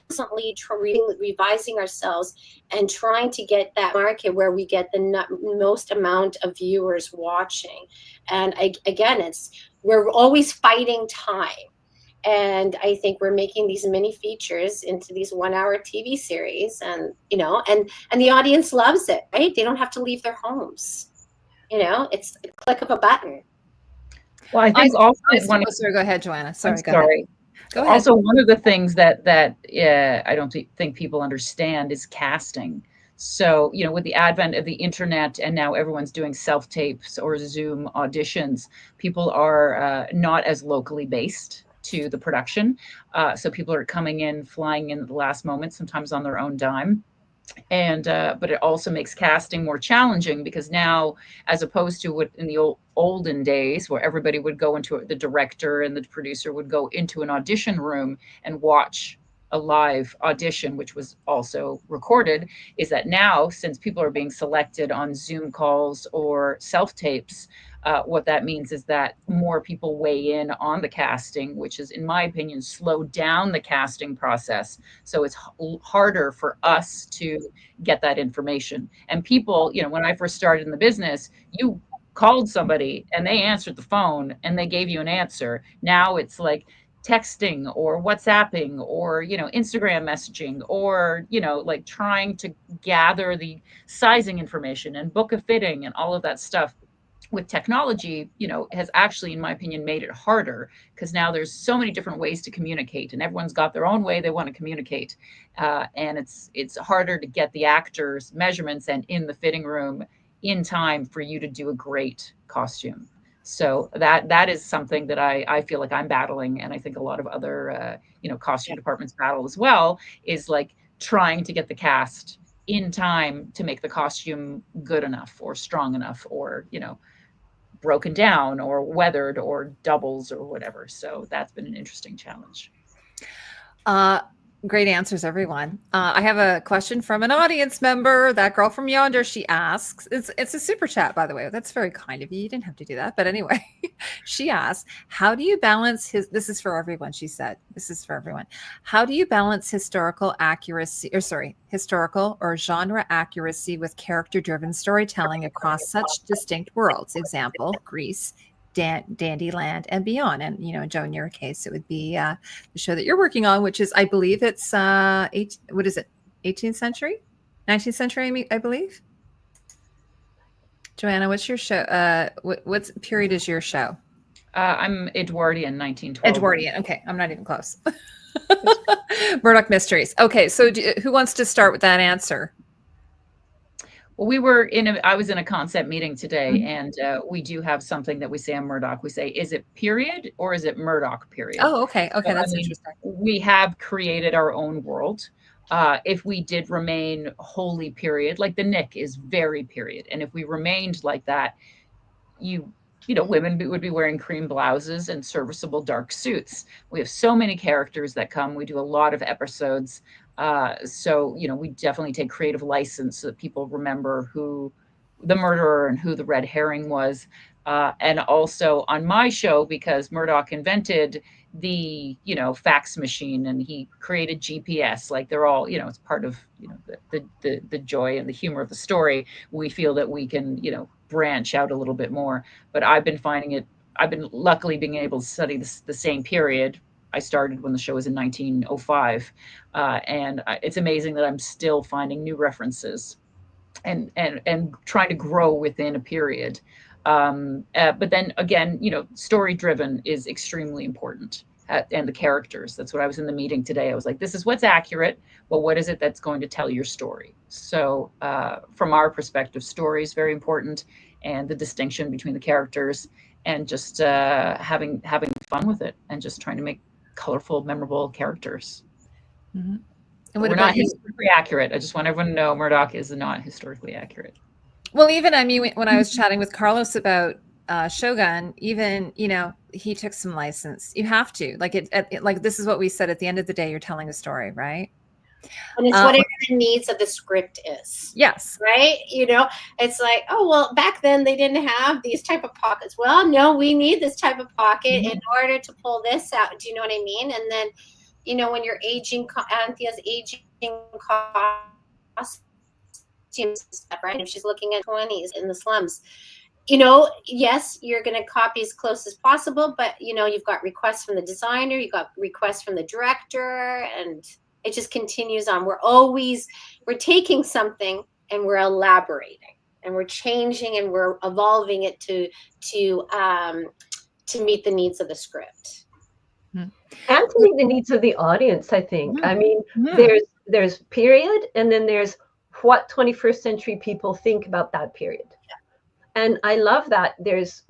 constantly revising ourselves and trying to get that market where we get the most amount of viewers watching. And we're always fighting time. And I think we're making these mini features into these 1-hour TV series, and and the audience loves it, right? They don't have to leave their homes. It's a click of a button. Well, I think also sorry, go ahead, Joanna. Sorry, I'm sorry. Go ahead. Also, one of the things that I don't think people understand is casting. So, with the advent of the internet and now everyone's doing self-tapes or Zoom auditions, people are not as locally based to the production. So people are coming in, flying in at the last moment, sometimes on their own dime. And but it also makes casting more challenging, because now, as opposed to what in the olden days, where everybody would go into the director and the producer would go into an audition room and watch a live audition, which was also recorded, is that now, since people are being selected on Zoom calls or self-tapes, what that means is that more people weigh in on the casting, which is, in my opinion, slowed down the casting process. So it's harder for us to get that information. And people, when I first started in the business, you called somebody and they answered the phone and they gave you an answer. Now it's like texting or WhatsApping or, Instagram messaging, or, like trying to gather the sizing information and book a fitting and all of that stuff. With technology, has actually, in my opinion, made it harder, because now there's so many different ways to communicate, and everyone's got their own way they want to communicate. And it's harder to get the actors' measurements and in the fitting room in time for you to do a great costume. So that is something that I feel like I'm battling, and I think a lot of other costume departments battle as well, is like trying to get the cast in time to make the costume good enough or strong enough, or broken down or weathered or doubles or whatever. So that's been an interesting challenge. Great answers, everyone. I have a question from an audience member. That girl from yonder, she asks, it's a super chat, by the way. That's very kind of you. You didn't have to do that. But anyway, she asks, how do you balance this is for everyone, she said. This is for everyone. How do you balance historical or genre accuracy with character-driven storytelling across such distinct worlds? Example, Greece, Dandyland, and beyond. And Joan, in your case, it would be the show that you're working on, which is, I believe it's 18th century, 19th century, I believe. Joanna, what's your show? What period is your show? I'm Edwardian, 1912. Edwardian. Okay, I'm not even close. Murdoch Mysteries. Okay, so who wants to start with that answer? Well, I was in a concept meeting today, and we do have something that we say on Murdoch. We say, is it period or is it Murdoch period? Oh, okay. Okay, that's interesting. We have created our own world. If we did remain wholly period, like the Nick is very period. And if we remained like that, women would be wearing cream blouses and serviceable dark suits. We have so many characters that come. We do a lot of episodes. So, we definitely take creative license so that people remember who the murderer and who the red herring was. And also on my show, because Murdoch invented the, fax machine, and he created GPS, like they're all, it's part of, the joy and the humor of the story. We feel that we can, branch out a little bit more. But I've been luckily being able to study the same period. I started when the show was in 1905. And it's amazing that I'm still finding new references and trying to grow within a period. But then again, story driven is extremely important. And the characters, that's what I was in the meeting today. I was like, this is what's accurate, but what is it that's going to tell your story? So from our perspective, story is very important, and the distinction between the characters, and just having fun with it, and just trying to make colorful, memorable characters. Mm-hmm. And we're not historically accurate. I just want everyone to know Murdoch is not historically accurate. Well, even, when I was chatting with Carlos about Shogun, even, he took some license. You have to, like this is what we said, at the end of the day, you're telling a story, right? And it's whatever the needs of the script is. Yes. Right? You know, it's like, oh, well, back then they didn't have these type of pockets. Well, no, we need this type of pocket in order to pull this out. Do you know what I mean? And then, you know, when you're aging, Anthea's aging costumes, right? If she's looking at 20s in the slums, you know, yes, you're going to copy as close as possible, but, you know, you've got requests from the designer, you've got requests from the director, and it just continues on. We're taking something and we're elaborating and we're changing and we're evolving it to meet the needs of the script. And to meet the needs of the audience, I think. I mean, there's period, and then there's what 21st century people think about that period. And I love that there's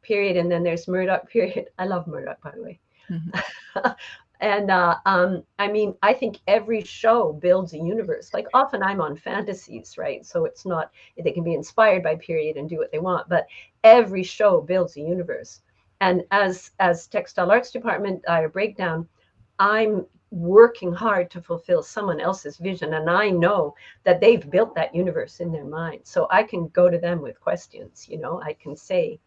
period, and then there's Murdoch period. I love Murdoch, by the way. And I mean, I think every show builds a universe. Like, often I'm on fantasies, right? So it's not, they can be inspired by period and do what they want, but every show builds a universe. And as textile arts department breakdown, I'm working hard to fulfill someone else's vision, and I know that they've built that universe in their mind. So I can go to them with questions. You know, I can say,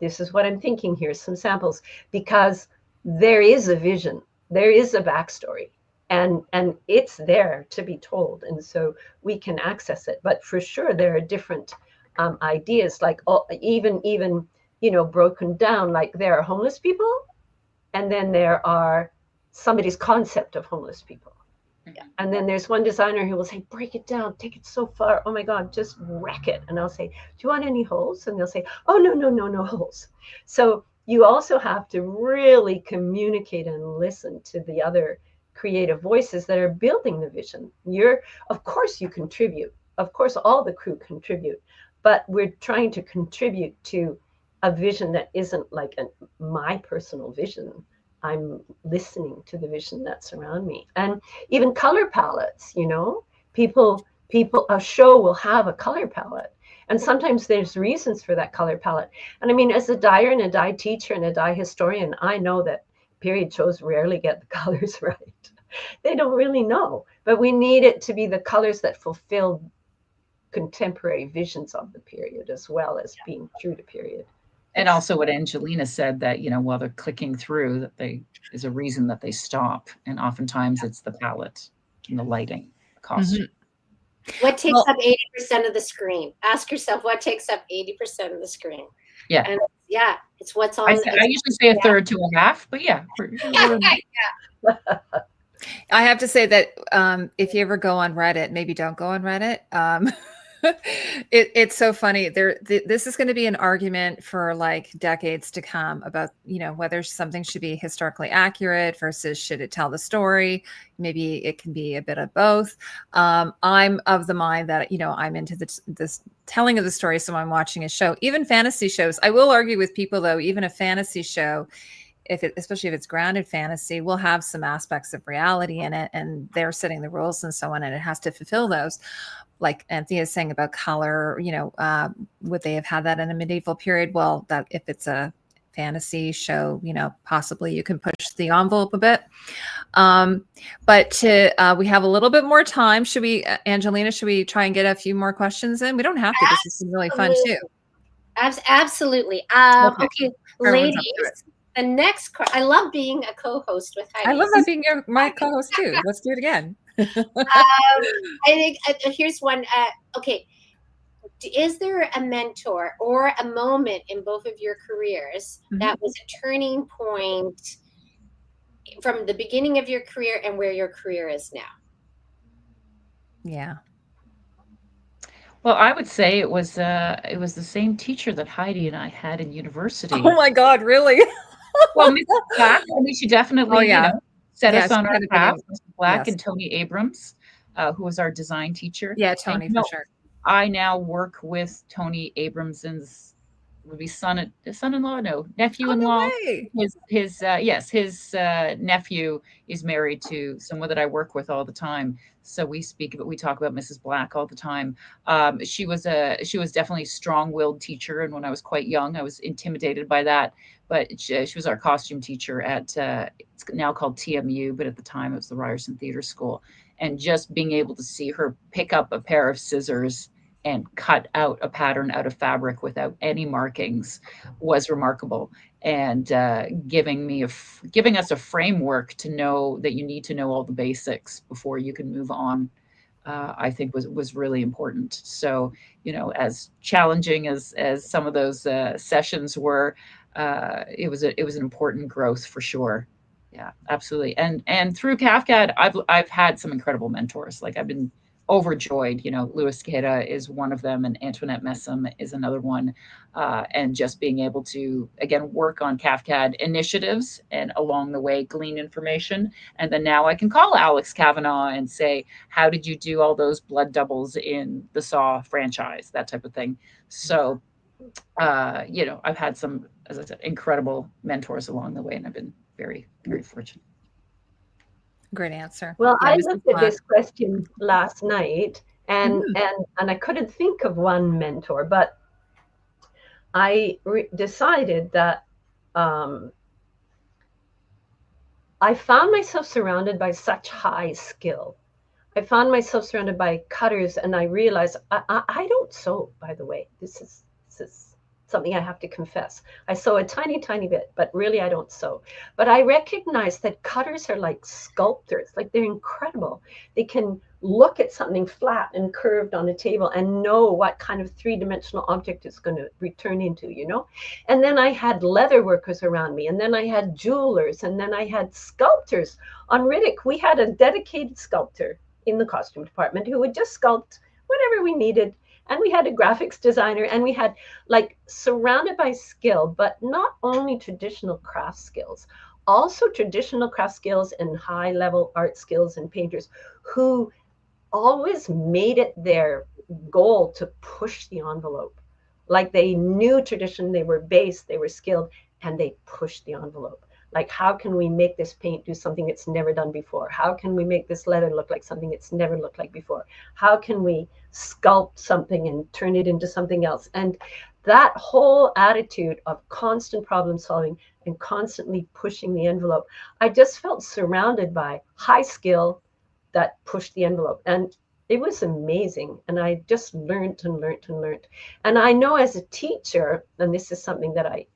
this is what I'm thinking, here's some samples, because there is a vision, there is a backstory, and it's there to be told, and so we can access it. But for sure there are different ideas, like even you know, broken down, like there are homeless people, and then there are somebody's concept of homeless people. And then there's one designer who will say, break it down, take it so far, oh my God, just wreck it. And I'll say, do you want any holes? And they'll say, oh, no holes. So you also have to really communicate and listen to the other creative voices that are building the vision. Of course you contribute, of course all the crew contribute, but we're trying to contribute to a vision that isn't like my personal vision. I'm listening to the vision that's around me. And even color palettes, you know, a show will have a color palette. And sometimes there's reasons for that color palette. And I mean, as a dyer and a dye teacher and a dye historian, I know that period shows rarely get the colors right. They don't really know, but we need it to be the colors that fulfill contemporary visions of the period, as well as being true to period. And also what Angelina said, that, you know, while they're clicking through, that is a reason that they stop. And oftentimes it's the palette and the lighting, the costume. What takes up 80% of the screen? Ask yourself, what takes up 80% of the screen? Yeah. And it's what's on. I usually say a third to a half, but yeah. I have to say that if you ever go on Reddit, maybe don't go on Reddit. It's so funny. This is going to be an argument for like decades to come about, you know, whether something should be historically accurate versus should it tell the story. Maybe it can be a bit of both. I'm of the mind that, you know, I'm into this telling of the story, so I'm watching a show. Even fantasy shows. I will argue with people, though, even a fantasy show, especially if it's grounded fantasy, will have some aspects of reality in it, and they're setting the rules and so on, and it has to fulfill those. Like Anthea is saying about color, you know, would they have had that in a medieval period? Well, that if it's a fantasy show, you know, possibly you can push the envelope a bit. But we have a little bit more time. Should we, Angelina, should we try and get a few more questions in? We don't have to. This has been really fun too. Absolutely. Okay, ladies. The next, I love being a co-host with Heidi. I love that being my co-host too. Let's do it again. I think here's one. Okay, is there a mentor or a moment in both of your careers that was a turning point from the beginning of your career and where your career is now? Yeah. Well, I would say it was the same teacher that Heidi and I had in university. Oh my God, really? Well, Mrs. Black, I mean, she definitely you know, set us on our path. Mrs. Black and Tony Abrams, who was our design teacher. Yeah, Tony, for sure. I now work with Tony Abramson's son-in-law, no, nephew-in-law. His nephew is married to someone that I work with all the time. So we talk about Mrs. Black all the time. She was definitely a strong-willed teacher, and when I was quite young, I was intimidated by that. But she was our costume teacher at it's now called TMU, but at the time it was the Ryerson Theater School. and just being able to see her pick up a pair of scissors and cut out a pattern out of fabric without any markings was remarkable. And giving us a framework to know that you need to know all the basics before you can move on, I think was really important. So, you know, as challenging as some of those sessions were, it was an important growth for sure. Yeah, absolutely. And through CAFTCAD, I've had some incredible mentors. Like, I've been overjoyed. You know, Louis Queda is one of them, and Antoinette Messam is another one. And just being able to, again, work on CAFTCAD initiatives and along the way glean information. And then now I can call Alex Kavanaugh and say, how did you do all those blood doubles in the Saw franchise, that type of thing. So, you know, I've had some, as I said, incredible mentors along the way, and I've been very, very fortunate. Great answer. Well, Yeah, I Mrs. looked at Black. this question last night, and I couldn't think of one mentor, but I decided that I found myself surrounded by such high skill. I found myself surrounded by cutters, and I realized I don't sew, by the way. This is something I have to confess. I sew a tiny, tiny bit, but really I don't sew. But I recognize that cutters are like sculptors, like they're incredible. They can look at something flat and curved on a table and know what kind of three-dimensional object it's going to return into, you know? And then I had leather workers around me, and then I had jewelers, and then I had sculptors. On Riddick, we had a dedicated sculptor in the costume department who would just sculpt whatever we needed. And we had a graphics designer, and we had, like, surrounded by skill, but not only traditional craft skills, also traditional craft skills and high level art skills and painters who always made it their goal to push the envelope. Like, they knew tradition, they were based, they were skilled, and they pushed the envelope. Like, how can we make this paint do something it's never done before? How can we make this leather look like something it's never looked like before? How can we sculpt something and turn it into something else? And that whole attitude of constant problem solving and constantly pushing the envelope, I just felt surrounded by high skill that pushed the envelope. And it was amazing. And I just learned and learned and learned. And I know as a teacher, and this is something that I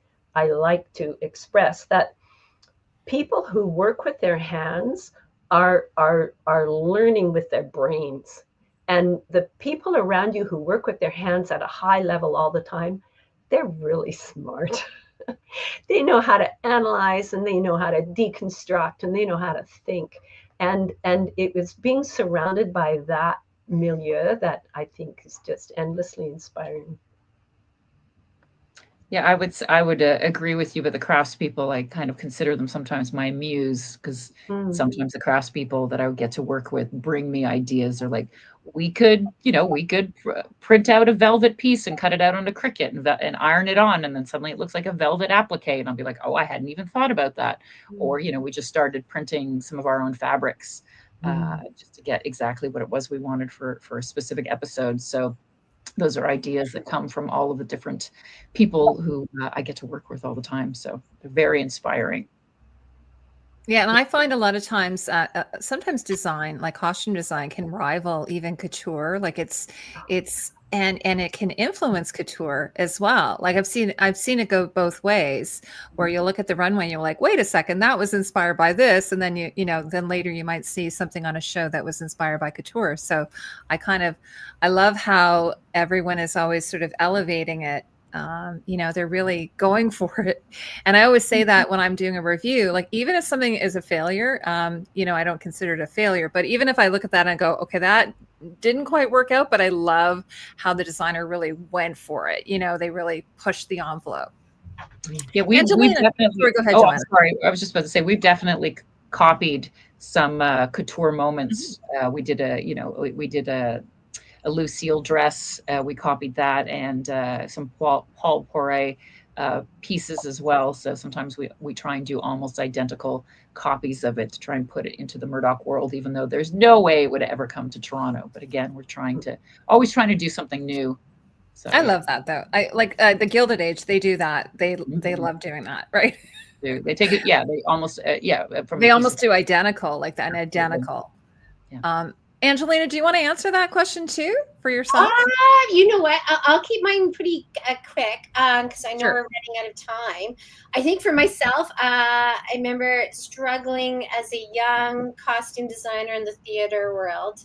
like to express, that people who work with their hands are learning with their brains. And the people around you who work with their hands at a high level all the time, they're really smart. They know how to analyze, and they know how to deconstruct, and they know how to think. And it was being surrounded by that milieu that I think is just endlessly inspiring. Yeah, I would agree with you, but the craftspeople, I kind of consider them sometimes my muse, because sometimes the craftspeople that I would get to work with bring me ideas. They're like, we could print out a velvet piece and cut it out onto Cricut and iron it on, and then suddenly it looks like a velvet applique, and I'll be like, oh, I hadn't even thought about that. Or, you know, we just started printing some of our own fabrics just to get exactly what it was we wanted for a specific episode. So those are ideas that come from all of the different people who I get to work with all the time. So they're very inspiring. Yeah, and I find a lot of times, sometimes design, like costume design, can rival even couture. Like and it can influence couture as well. Like I've seen it go both ways, where you look at the runway and you're like, wait a second, that was inspired by this, and then then later you might see something on a show that was inspired by couture. So I love how everyone is always sort of elevating it. They're really going for it. And I always say that when I'm doing a review, like, even if something is a failure, I don't consider it a failure, but even if I look at that and go, okay, that didn't quite work out, but I love how the designer really went for it. They really pushed the envelope. Yeah, we've definitely, go ahead, oh, Joanna. sorry. I was just about to say, we've definitely copied some couture moments. We did a Lucille dress. We copied that, and some Paul Poiret pieces as well. So sometimes we try and do almost identical copies of it to try and put it into the Murdoch world, even though there's no way it would ever come to Toronto. But again, we're always trying to do something new. So I love that, though. I like the Gilded Age. They do that. They love doing that, right? They take it. Yeah, they almost they almost do identical, like that, an identical. Angelina, do you want to answer that question too for yourself? You know what? I'll keep mine pretty quick because I know we're running out of time. I think for myself, I remember struggling as a young costume designer in the theater world,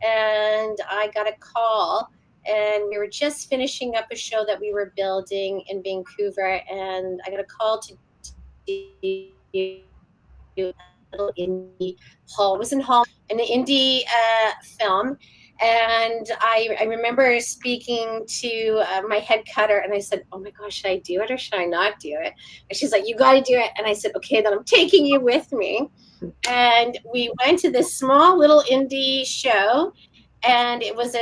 and I got a call, and we were just finishing up a show that we were building in Vancouver, and I got a call to do a little indie hall. It was in hall, an indie film. And I remember speaking to my head cutter, and I said, "Oh my gosh, should I do it or should I not do it?" And she's like, "You got to do it." And I said, "Okay, then I'm taking you with me." And we went to this small little indie show, and it was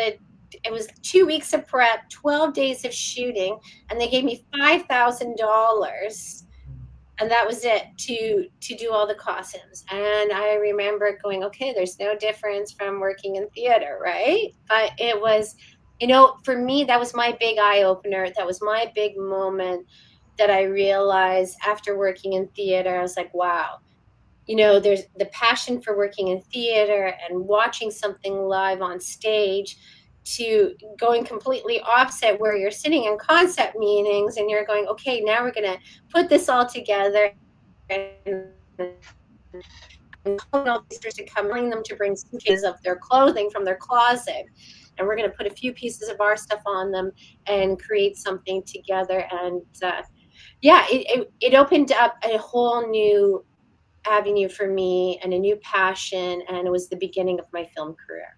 2 weeks of prep, 12 days of shooting, and they gave me $5,000. And that was it to do all the costumes. And I remember going, okay, there's no difference from working in theater, right? But it was, for me, that was my big eye opener. That was my big moment that I realized after working in theater. I was like, wow, there's the passion for working in theater and watching something live on stage, to going completely opposite, where you're sitting in concept meetings and you're going, okay, now we're going to put this all together and all these to come, bring them to bring suitcases of their clothing from their closet, and we're going to put a few pieces of our stuff on them and create something together. And it opened up a whole new avenue for me and a new passion, and it was the beginning of my film career.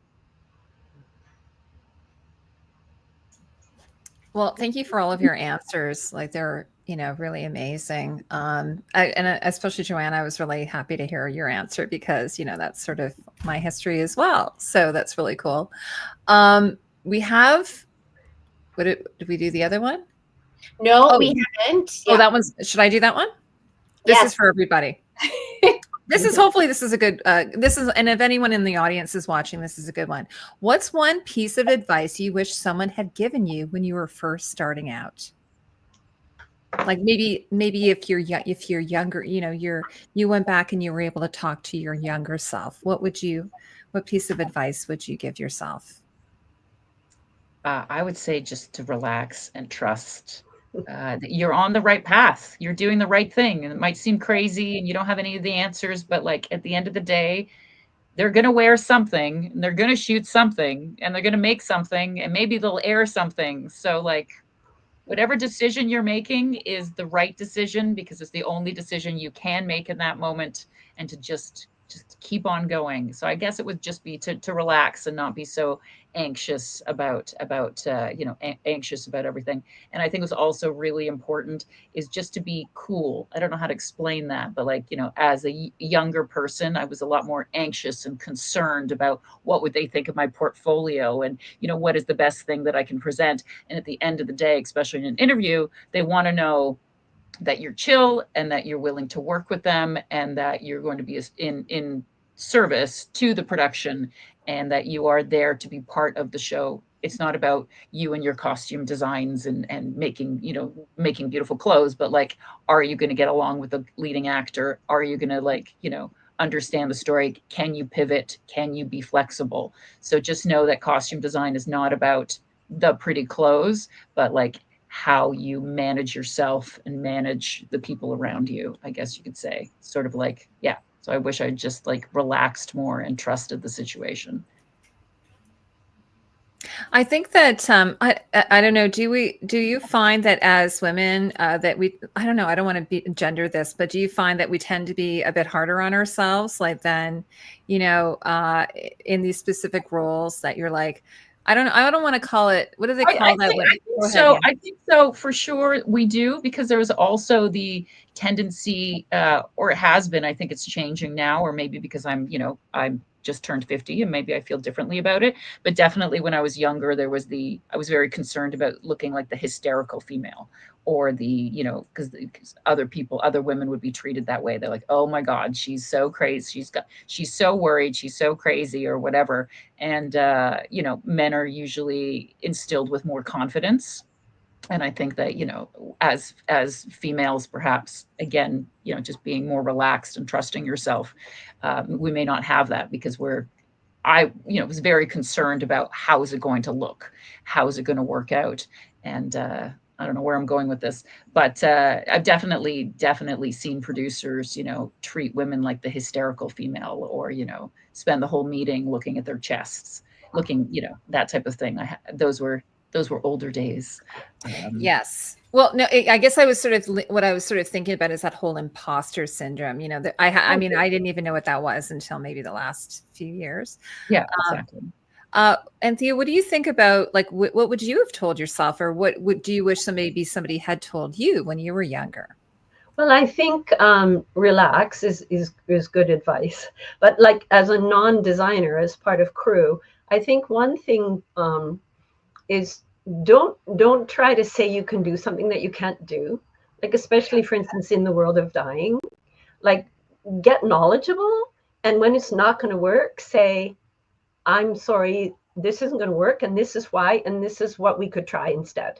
Well, thank you for all of your answers. Like, they're, really amazing. And especially Joanna, I was really happy to hear your answer because, that's sort of my history as well. So that's really cool. We have, did we do the other one? No, we haven't. Yeah. Oh, that one's, should I do that one? This is for everybody. This is a good, and if anyone in the audience is watching, this is a good one. What's one piece of advice you wish someone had given you when you were first starting out? Like maybe if you're younger, you went back and you were able to talk to your younger self. What piece of advice would you give yourself? I would say just to relax and trust. You're on the right path. You're doing the right thing. And it might seem crazy and you don't have any of the answers, but like at the end of the day, they're going to wear something and they're going to shoot something and they're going to make something and maybe they'll air something. So like whatever decision you're making is the right decision because it's the only decision you can make in that moment, and to just keep on going. So I guess it would just be to relax and not be so anxious about anxious about everything. And I think what's also really important is just to be cool. I don't know how to explain that, but like, as a younger person, I was a lot more anxious and concerned about what would they think of my portfolio and, what is the best thing that I can present. And at the end of the day, especially in an interview, they want to know that you're chill and that you're willing to work with them and that you're going to be in service to the production and that you are there to be part of the show. It's not about you and your costume designs and making beautiful clothes, but like, are you going to get along with the leading actor? Are you going to understand the story? Can you pivot? Can you be flexible? So just know that costume design is not about the pretty clothes, but like how you manage yourself and manage the people around you, I guess you could say. Sort of like, yeah. So I wish I just like relaxed more and trusted the situation. I think that I don't know. Do you find that as women that I don't know. I don't want to gender this, but do you find that we tend to be a bit harder on ourselves, like then, in these specific roles that you're like, I don't want to call it. What do they call that? I think so for sure we do, because there was also the tendency, or it has been. I think it's changing now, or maybe because I'm just turned 50 and maybe I feel differently about it. But definitely when I was younger, I was very concerned about looking like the hysterical female, or because other women would be treated that way. They're like, oh my God, she's so crazy. She's so worried. She's so crazy or whatever. And, men are usually instilled with more confidence. And I think that, as females, perhaps, again, just being more relaxed and trusting yourself, we may not have that because I, was very concerned about how is it going to look? How is it going to work out? And I don't know where I'm going with this, but I've definitely seen producers, treat women like the hysterical female, or, spend the whole meeting looking at their chests, looking, that type of thing. Those were older days. Yes. Well, no, I guess what I was sort of thinking about is that whole imposter syndrome. I mean, I didn't even know what that was until maybe the last few years. Yeah, exactly. Anthea, what do you think about, like, what would you have told yourself, or what do you wish somebody had told you when you were younger? Well, I think relax is good advice. But like as a non-designer, as part of crew, I think one thing is don't try to say you can do something that you can't do. Like, especially, for instance, in the world of dyeing, like, get knowledgeable. And when it's not going to work, say, I'm sorry, this isn't going to work, and this is why, and this is what we could try instead.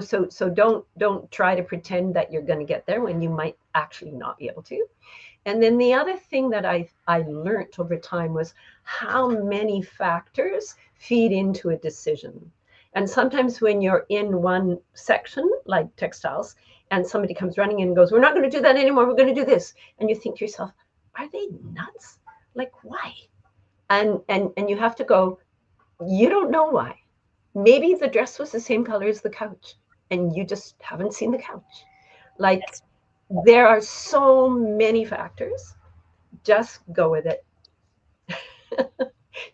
So don't try to pretend that you're going to get there when you might actually not be able to. And then the other thing that I learned over time was how many factors feed into a decision. And sometimes when you're in one section, like textiles, and somebody comes running in and goes, we're not going to do that anymore, we're going to do this. And you think to yourself, are they nuts? Like, why? And you have to go, you don't know why. Maybe the dress was the same color as the couch, and you just haven't seen the couch. Like, there are so many factors. Just go with it.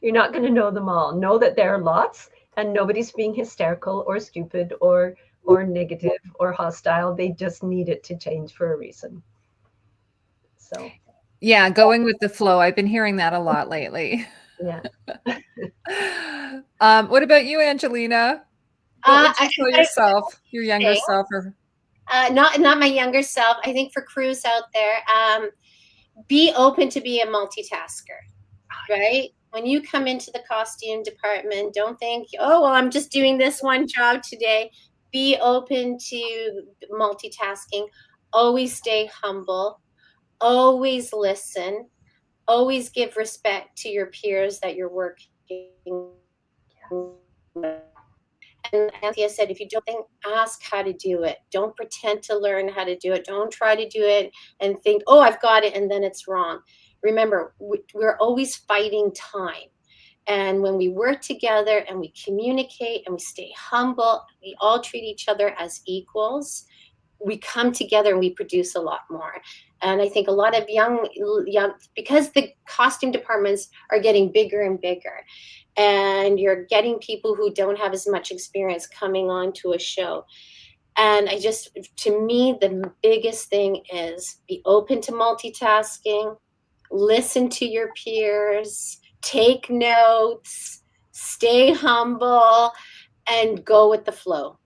You're not going to know them all. Know that there are lots, and nobody's being hysterical or stupid or negative or hostile. They just need it to change for a reason. So, yeah, going with the flow. I've been hearing that a lot lately. Yeah. What about you, Angelina? What would you tell yourself, your younger self? Or not my younger self. I think for crews out there, be open to be a multitasker, right? When you come into the costume department, don't think, oh, well, I'm just doing this one job today. Be open to multitasking. Always stay humble. Always listen. Always give respect to your peers that you're working with. And Anthea said, if you don't think, ask how to do it. Don't pretend to learn how to do it. Don't try to do it and think, oh, I've got it, and then it's wrong. Remember, we're always fighting time. And when we work together and we communicate and we stay humble, we all treat each other as equals, we come together and we produce a lot more. And I think a lot of young, because the costume departments are getting bigger and bigger, and you're getting people who don't have as much experience coming on to a show. And to me, the biggest thing is be open to multitasking, listen to your peers, take notes, stay humble, and go with the flow,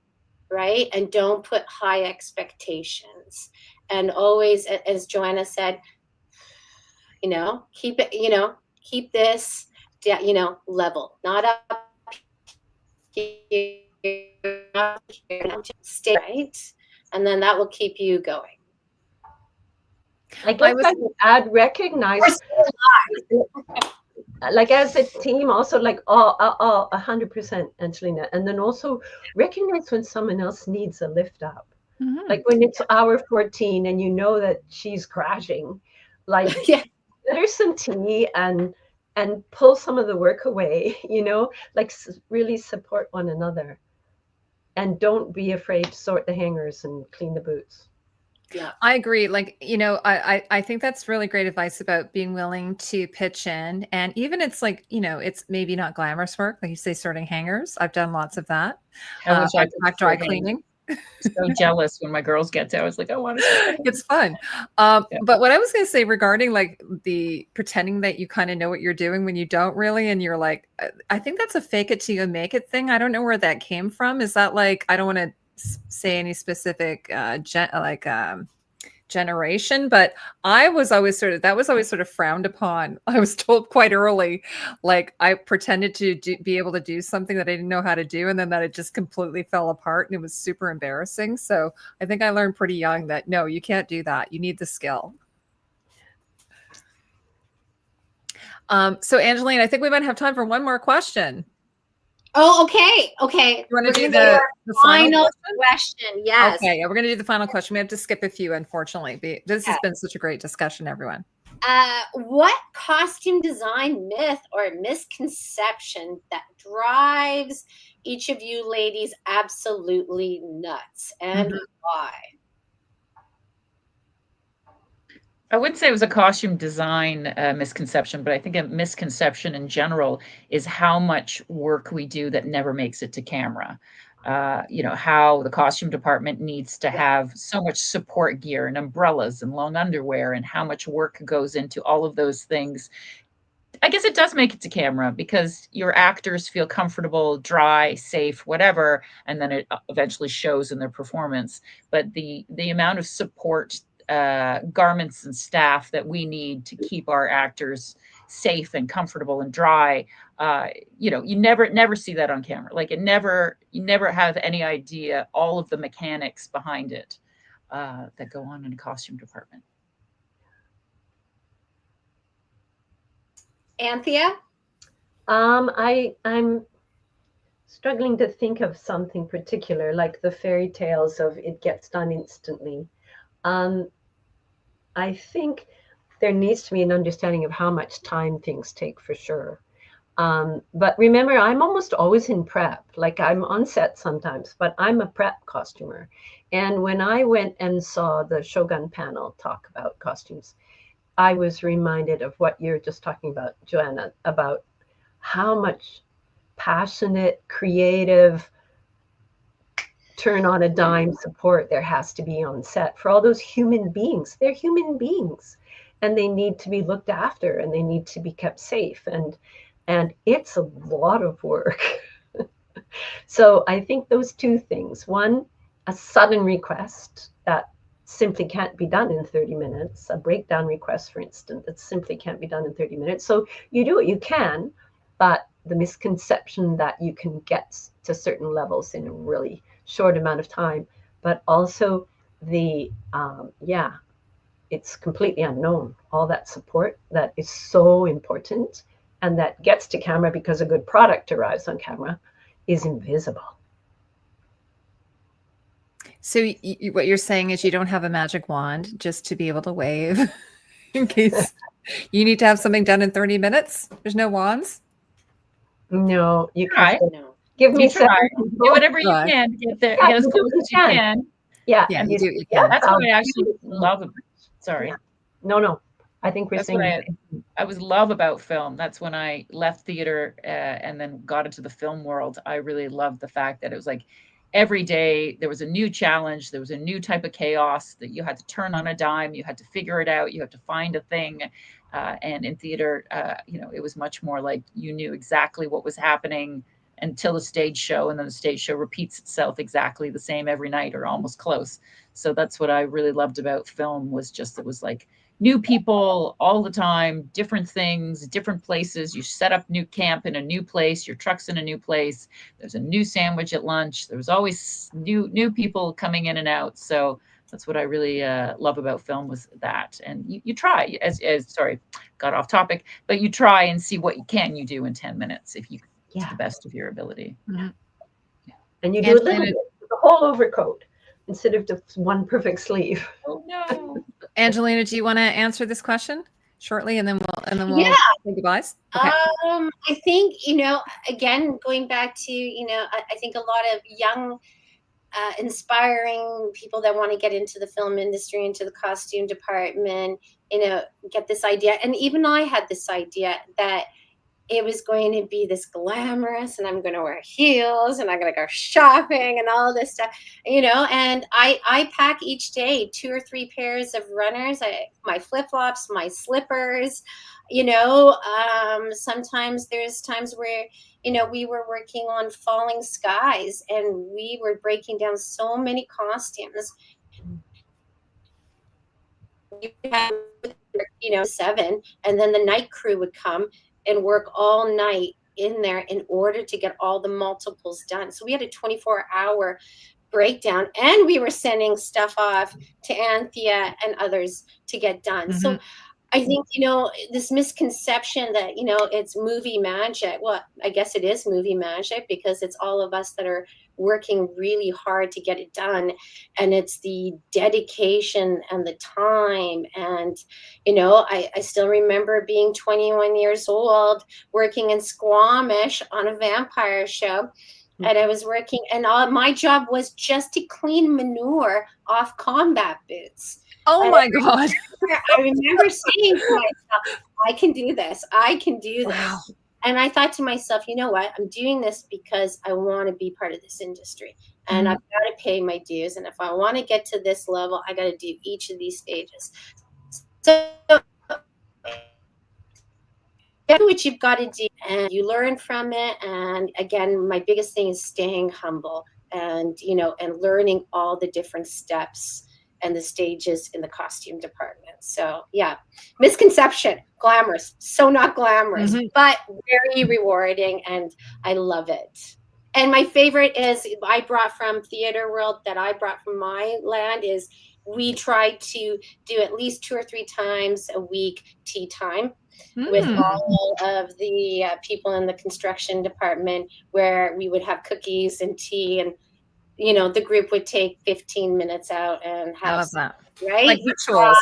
right? And don't put high expectations. And always, as Joanna said, keep it, keep this, level, not up here, stay right, and then that will keep you going. I guess I would add, recognize, like, as a team, also, like, 100%, Angelina, and then also recognize when someone else needs a lift up. Mm-hmm. Like when it's hour 14 and you know that she's crashing, like, get her some tea and pull some of the work away, like, really support one another. And don't be afraid to sort the hangers and clean the boots. Yeah, I agree. Like, I think that's really great advice about being willing to pitch in. And even it's like, it's maybe not glamorous work, like you say, sorting hangers. I've done lots of that. I wish I could dry cleaning. So jealous when my girls get to. I was like, I want to. It's fun. But what I was going to say regarding like the pretending that you kind of know what you're doing when you don't really, and you're like, I think that's a fake it till you make it thing. I don't know where that came from. Is that like, I don't want to say any specific generation, but that was always sort of frowned upon. I was told quite early, like I pretended to be able to do something that I didn't know how to do, and then that it just completely fell apart, and it was super embarrassing. So I think I learned pretty young that no, you can't do that. You need the skill. So Angelina, I think we might have time for one more question. Oh, okay. Okay. You want to do gonna the final question? Yes. Okay, we're going to do the final question. We have to skip a few, unfortunately. This has been such a great discussion, everyone. What costume design myth or misconception that drives each of you ladies absolutely nuts, and why? I wouldn't say it was a costume design misconception, but I think a misconception in general is how much work we do that never makes it to camera. You know, how the costume department needs to have so much support gear and umbrellas and long underwear, and how much work goes into all of those things. I guess it does make it to camera because your actors feel comfortable, dry, safe, whatever, and then it eventually shows in their performance. But the amount of support, garments and staff that we need to keep our actors safe and comfortable and dry, you know, you never see that on camera. Like you never have any idea all of the mechanics behind it that go on in a costume department. Anthea? I'm struggling to think of something particular, like the fairy tales of it gets done instantly. I think there needs to be an understanding of how much time things take, for sure. But remember, I'm almost always in prep. Like I'm on set sometimes, but I'm a prep costumer. And when I went and saw the Shogun panel talk about costumes, I was reminded of what you're just talking about, Joanna, about how much passionate, creative, turn on a dime support there has to be on set for all those human beings. They're human beings, and they need to be looked after, and they need to be kept safe. And it's a lot of work. So I think those two things: one, a sudden request that simply can't be done in 30 minutes, a breakdown request, for instance, that simply can't be done in 30 minutes. So you do what you can, but the misconception that you can get to certain levels in a really short amount of time, but also the, it's completely unknown. All that support that is so important and that gets to camera because a good product arrives on camera is invisible. So what you're saying is you don't have a magic wand just to be able to wave in case you need to have something done in 30 minutes? There's no wands? No, you Try. can't. Give me Do whatever you can to get there, get as close as you can. Yeah, yeah, you do. You Yeah, can. that's what I actually love. Sorry. No. I think we're That's saying what I always love about film. That's when I left theater and then got into the film world. I really loved the fact that it was like every day there was a new challenge. There was a new type of chaos that you had to turn on a dime. You had to figure it out. You had to find a thing. And in theater, you know, it was much more like you knew exactly what was happening until the stage show, and then the stage show repeats itself exactly the same every night or almost close. So that's what I really loved about film, was just it was like new people all the time, different things, different places. You set up new camp in a new place, your truck's in a new place, there's a new sandwich at lunch, there was always new people coming in and out. So that's what I really love about film, was that. And you try, as sorry, got off topic, but you try and see what you do in 10 minutes if you to the best of your ability. Mm-hmm. Yeah. And you do a little bit with the whole overcoat instead of just one perfect sleeve. Oh no. Angelina, do you want to answer this question shortly, and then we'll say goodbyes? Okay. I think, you know, again, going back to, you know, I think a lot of young inspiring people that want to get into the film industry, into the costume department, you know, get this idea. And even I had this idea that it was going to be this glamorous, and I'm going to wear heels, and I'm going to go shopping and all this stuff, you know. And I pack each day 2 or 3 pairs of runners, my flip-flops, my slippers, you know. Sometimes there's times where, you know, we were working on Falling Skies, and we were breaking down so many costumes. You had, you know, 7, and then the night crew would come and work all night in there in order to get all the multiples done. So we had a 24-hour breakdown, and we were sending stuff off to Anthea and others to get done. Mm-hmm. So I think, this misconception that, it's movie magic. Well, I guess it is movie magic because it's all of us that are working really hard to get it done. And it's the dedication and the time. And, I still remember being 21 years old, working in Squamish on a vampire show. And I was working, and my job was just to clean manure off combat boots. Oh my God. I remember saying to myself, I can do this. I can do this. Wow. And I thought to myself, you know what? I'm doing this because I want to be part of this industry. And I've got to pay my dues. And if I want to get to this level, I got to do each of these stages. So do what you've got to do, and you learn from it. And again, my biggest thing is staying humble and, and learning all the different steps and the stages in the costume department. So yeah, misconception, glamorous, so not glamorous, but very rewarding, and I love it. And my favorite is I brought from theater world that I brought from my land is we try to do at least 2 or 3 times a week tea time with all of the people in the construction department, where we would have cookies and tea, and the group would take 15 minutes out and have that. Right? Like rituals.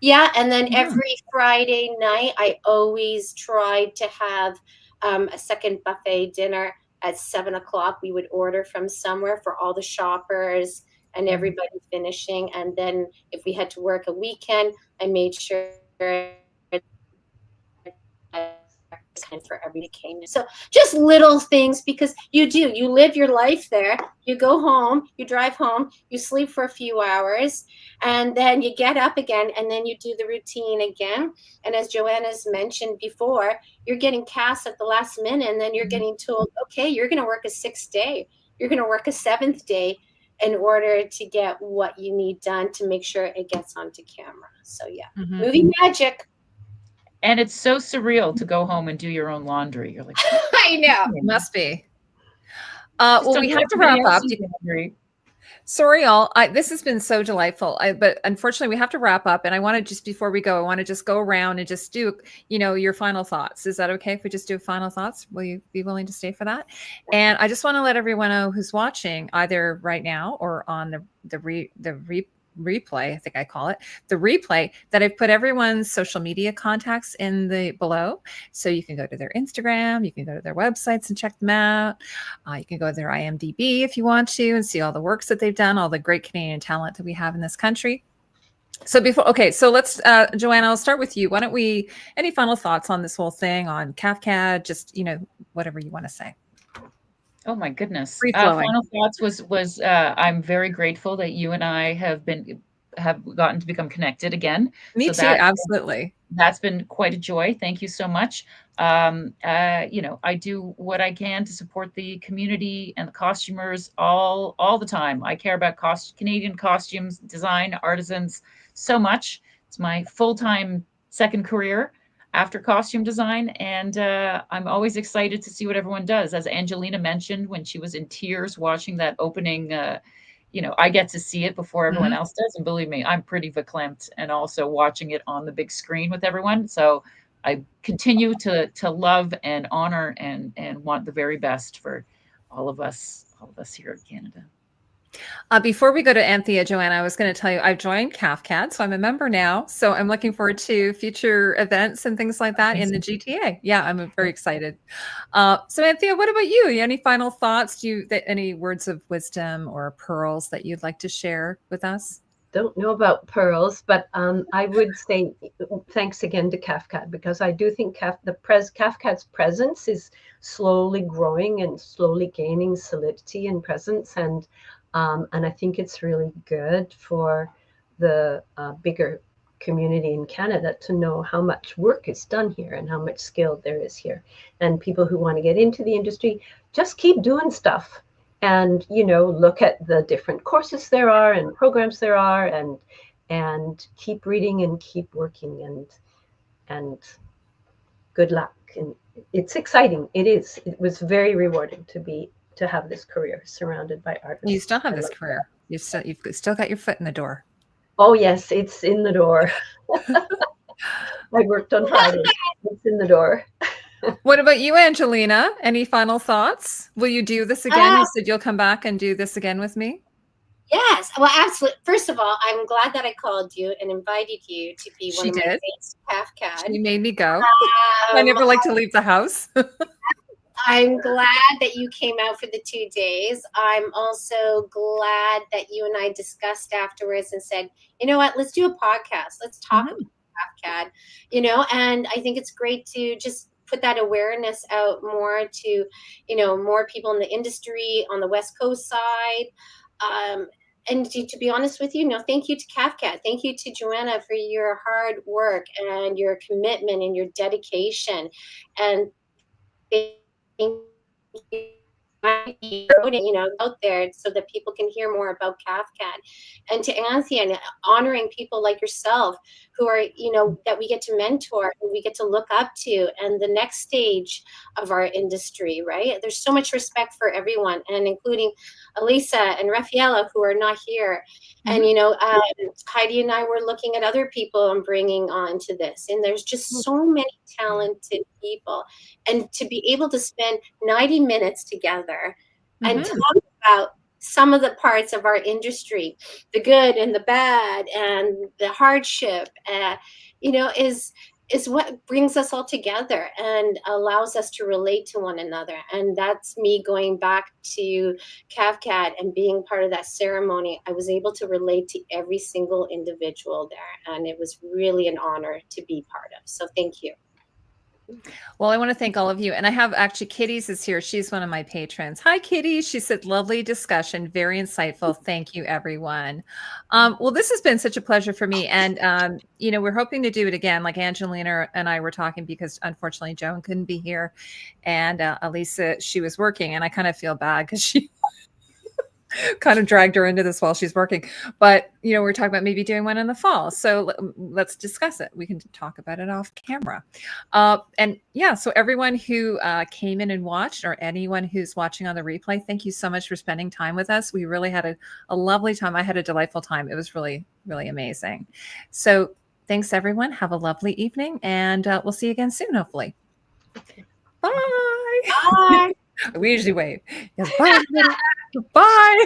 Yeah. And then every Friday night, I always tried to have a second buffet dinner at 7 o'clock. We would order from somewhere for all the shoppers and everybody finishing. And then if we had to work a weekend, I made sure for everybody came in. So just little things, because you live your life there. You go home, you drive home, you sleep for a few hours, and then you get up again, and then you do the routine again. And as Joanna's mentioned before, you're getting cast at the last minute, and then you're getting told, okay, you're going to work a 6th day, you're going to work a 7th day in order to get what you need done to make sure it gets onto camera. So yeah, movie magic. And it's so surreal to go home and do your own laundry. You're like, I know. It must be. Well, we have to wrap up. Sorry, all. This has been so delightful. But unfortunately, we have to wrap up. And I want to just, before we go, I want to just go around and just do, your final thoughts. Is that okay if we just do final thoughts? Will you be willing to stay for that? And I just want to let everyone know who's watching, either right now or on the replay, I think I call it the replay, that I've put everyone's social media contacts in the below. So you can go to their Instagram, you can go to their websites and check them out. You can go to their IMDb if you want to and see all the works that they've done, all the great Canadian talent that we have in this country. So so let's, Joanna, I'll start with you. Why don't any final thoughts on this whole thing, on CAFTCAD, just, whatever you want to say. Oh my goodness. Final thoughts was I'm very grateful that you and I have gotten to become connected again. Me too, absolutely. That's been quite a joy. Thank you so much. I do what I can to support the community and the costumers all the time. I care about Canadian costumes, design, artisans so much. It's my full-time second career after costume design. And I'm always excited to see what everyone does. As Angelina mentioned, when she was in tears watching that opening, I get to see it before everyone else does. And believe me, I'm pretty verklempt, and also watching it on the big screen with everyone. So I continue to love and honor and want the very best for all of us here in Canada. Before we go to Anthea, Joanna, I was going to tell you I've joined CAFTCAD, so I'm a member now. So I'm looking forward to future events and things like that in the GTA. Yeah, I'm very excited. So Anthea, what about you? Any final thoughts? Any words of wisdom or pearls that you'd like to share with us? Don't know about pearls, but I would say thanks again to CAFTCAD, because I do think CAFTCAD's presence is slowly growing and slowly gaining solidity and presence, and I think it's really good for the bigger community in Canada to know how much work is done here and how much skill there is here. And people who want to get into the industry, just keep doing stuff. And, look at the different courses there are and programs there are, and keep reading and keep working, and good luck. And it's exciting. It was very rewarding to have this career surrounded by artists. You still have this career. You've still got your foot in the door. Oh yes, it's in the door. I worked on Friday. It's in the door. What about you, Angelina? Any final thoughts? Will you do this again? You said you'll come back and do this again with me. Yes. Well, absolutely. First of all, I'm glad that I called you and invited you to be one of my dates CAFTCAD. She made me go. I never like to leave the house. I'm glad that you came out for the 2 days. I'm also glad that you and I discussed afterwards and said, you know what, let's do a podcast. Let's talk about CAFTCAD, you know, and I think it's great to just put that awareness out more to, you know, more people in the industry on the West Coast side. And to be honest with you, no, thank you to CAFTCAD. Thank you to Joanna for your hard work and your commitment and your dedication. And thank you, you know, out there so that people can hear more about CAFTCAD. And to Anthea, and honoring people like yourself who are, you know, that we get to mentor and we get to look up to, and the next stage of our industry, right? There's so much respect for everyone, and including Allisa and Rafaella, who are not here. And, you know, Heidi and I were looking at other people and bringing on to this. And there's just so many talented people. And to be able to spend 90 minutes together and talk about some of the parts of our industry, the good and the bad and the hardship, you know, is what brings us all together and allows us to relate to one another. And that's me going back to CAFTCAD and being part of that ceremony. I was able to relate to every single individual there, and it was really an honor to be part of. So thank you. Well, I want to thank all of you. And I have actually, Kitty's is here. She's one of my patrons. Hi, Kitty. She said, lovely discussion. Very insightful. Thank you, everyone. Well, this has been such a pleasure for me. And, you know, we're hoping to do it again, like Angelina and I were talking, because unfortunately Joan couldn't be here. And Allisa, she was working. And I kind of feel bad because she kind of dragged her into this while she's working. But, you know, we're talking about maybe doing one in the fall. So let's discuss it. We can talk about it off camera. And yeah, so everyone who came in and watched, or anyone who's watching on the replay, thank you so much for spending time with us. We really had a lovely time. I had a delightful time. It was really, really amazing. So thanks, everyone. Have a lovely evening. And we'll see you again soon, hopefully. Bye. Bye. We usually wave. Yes, bye. Bye.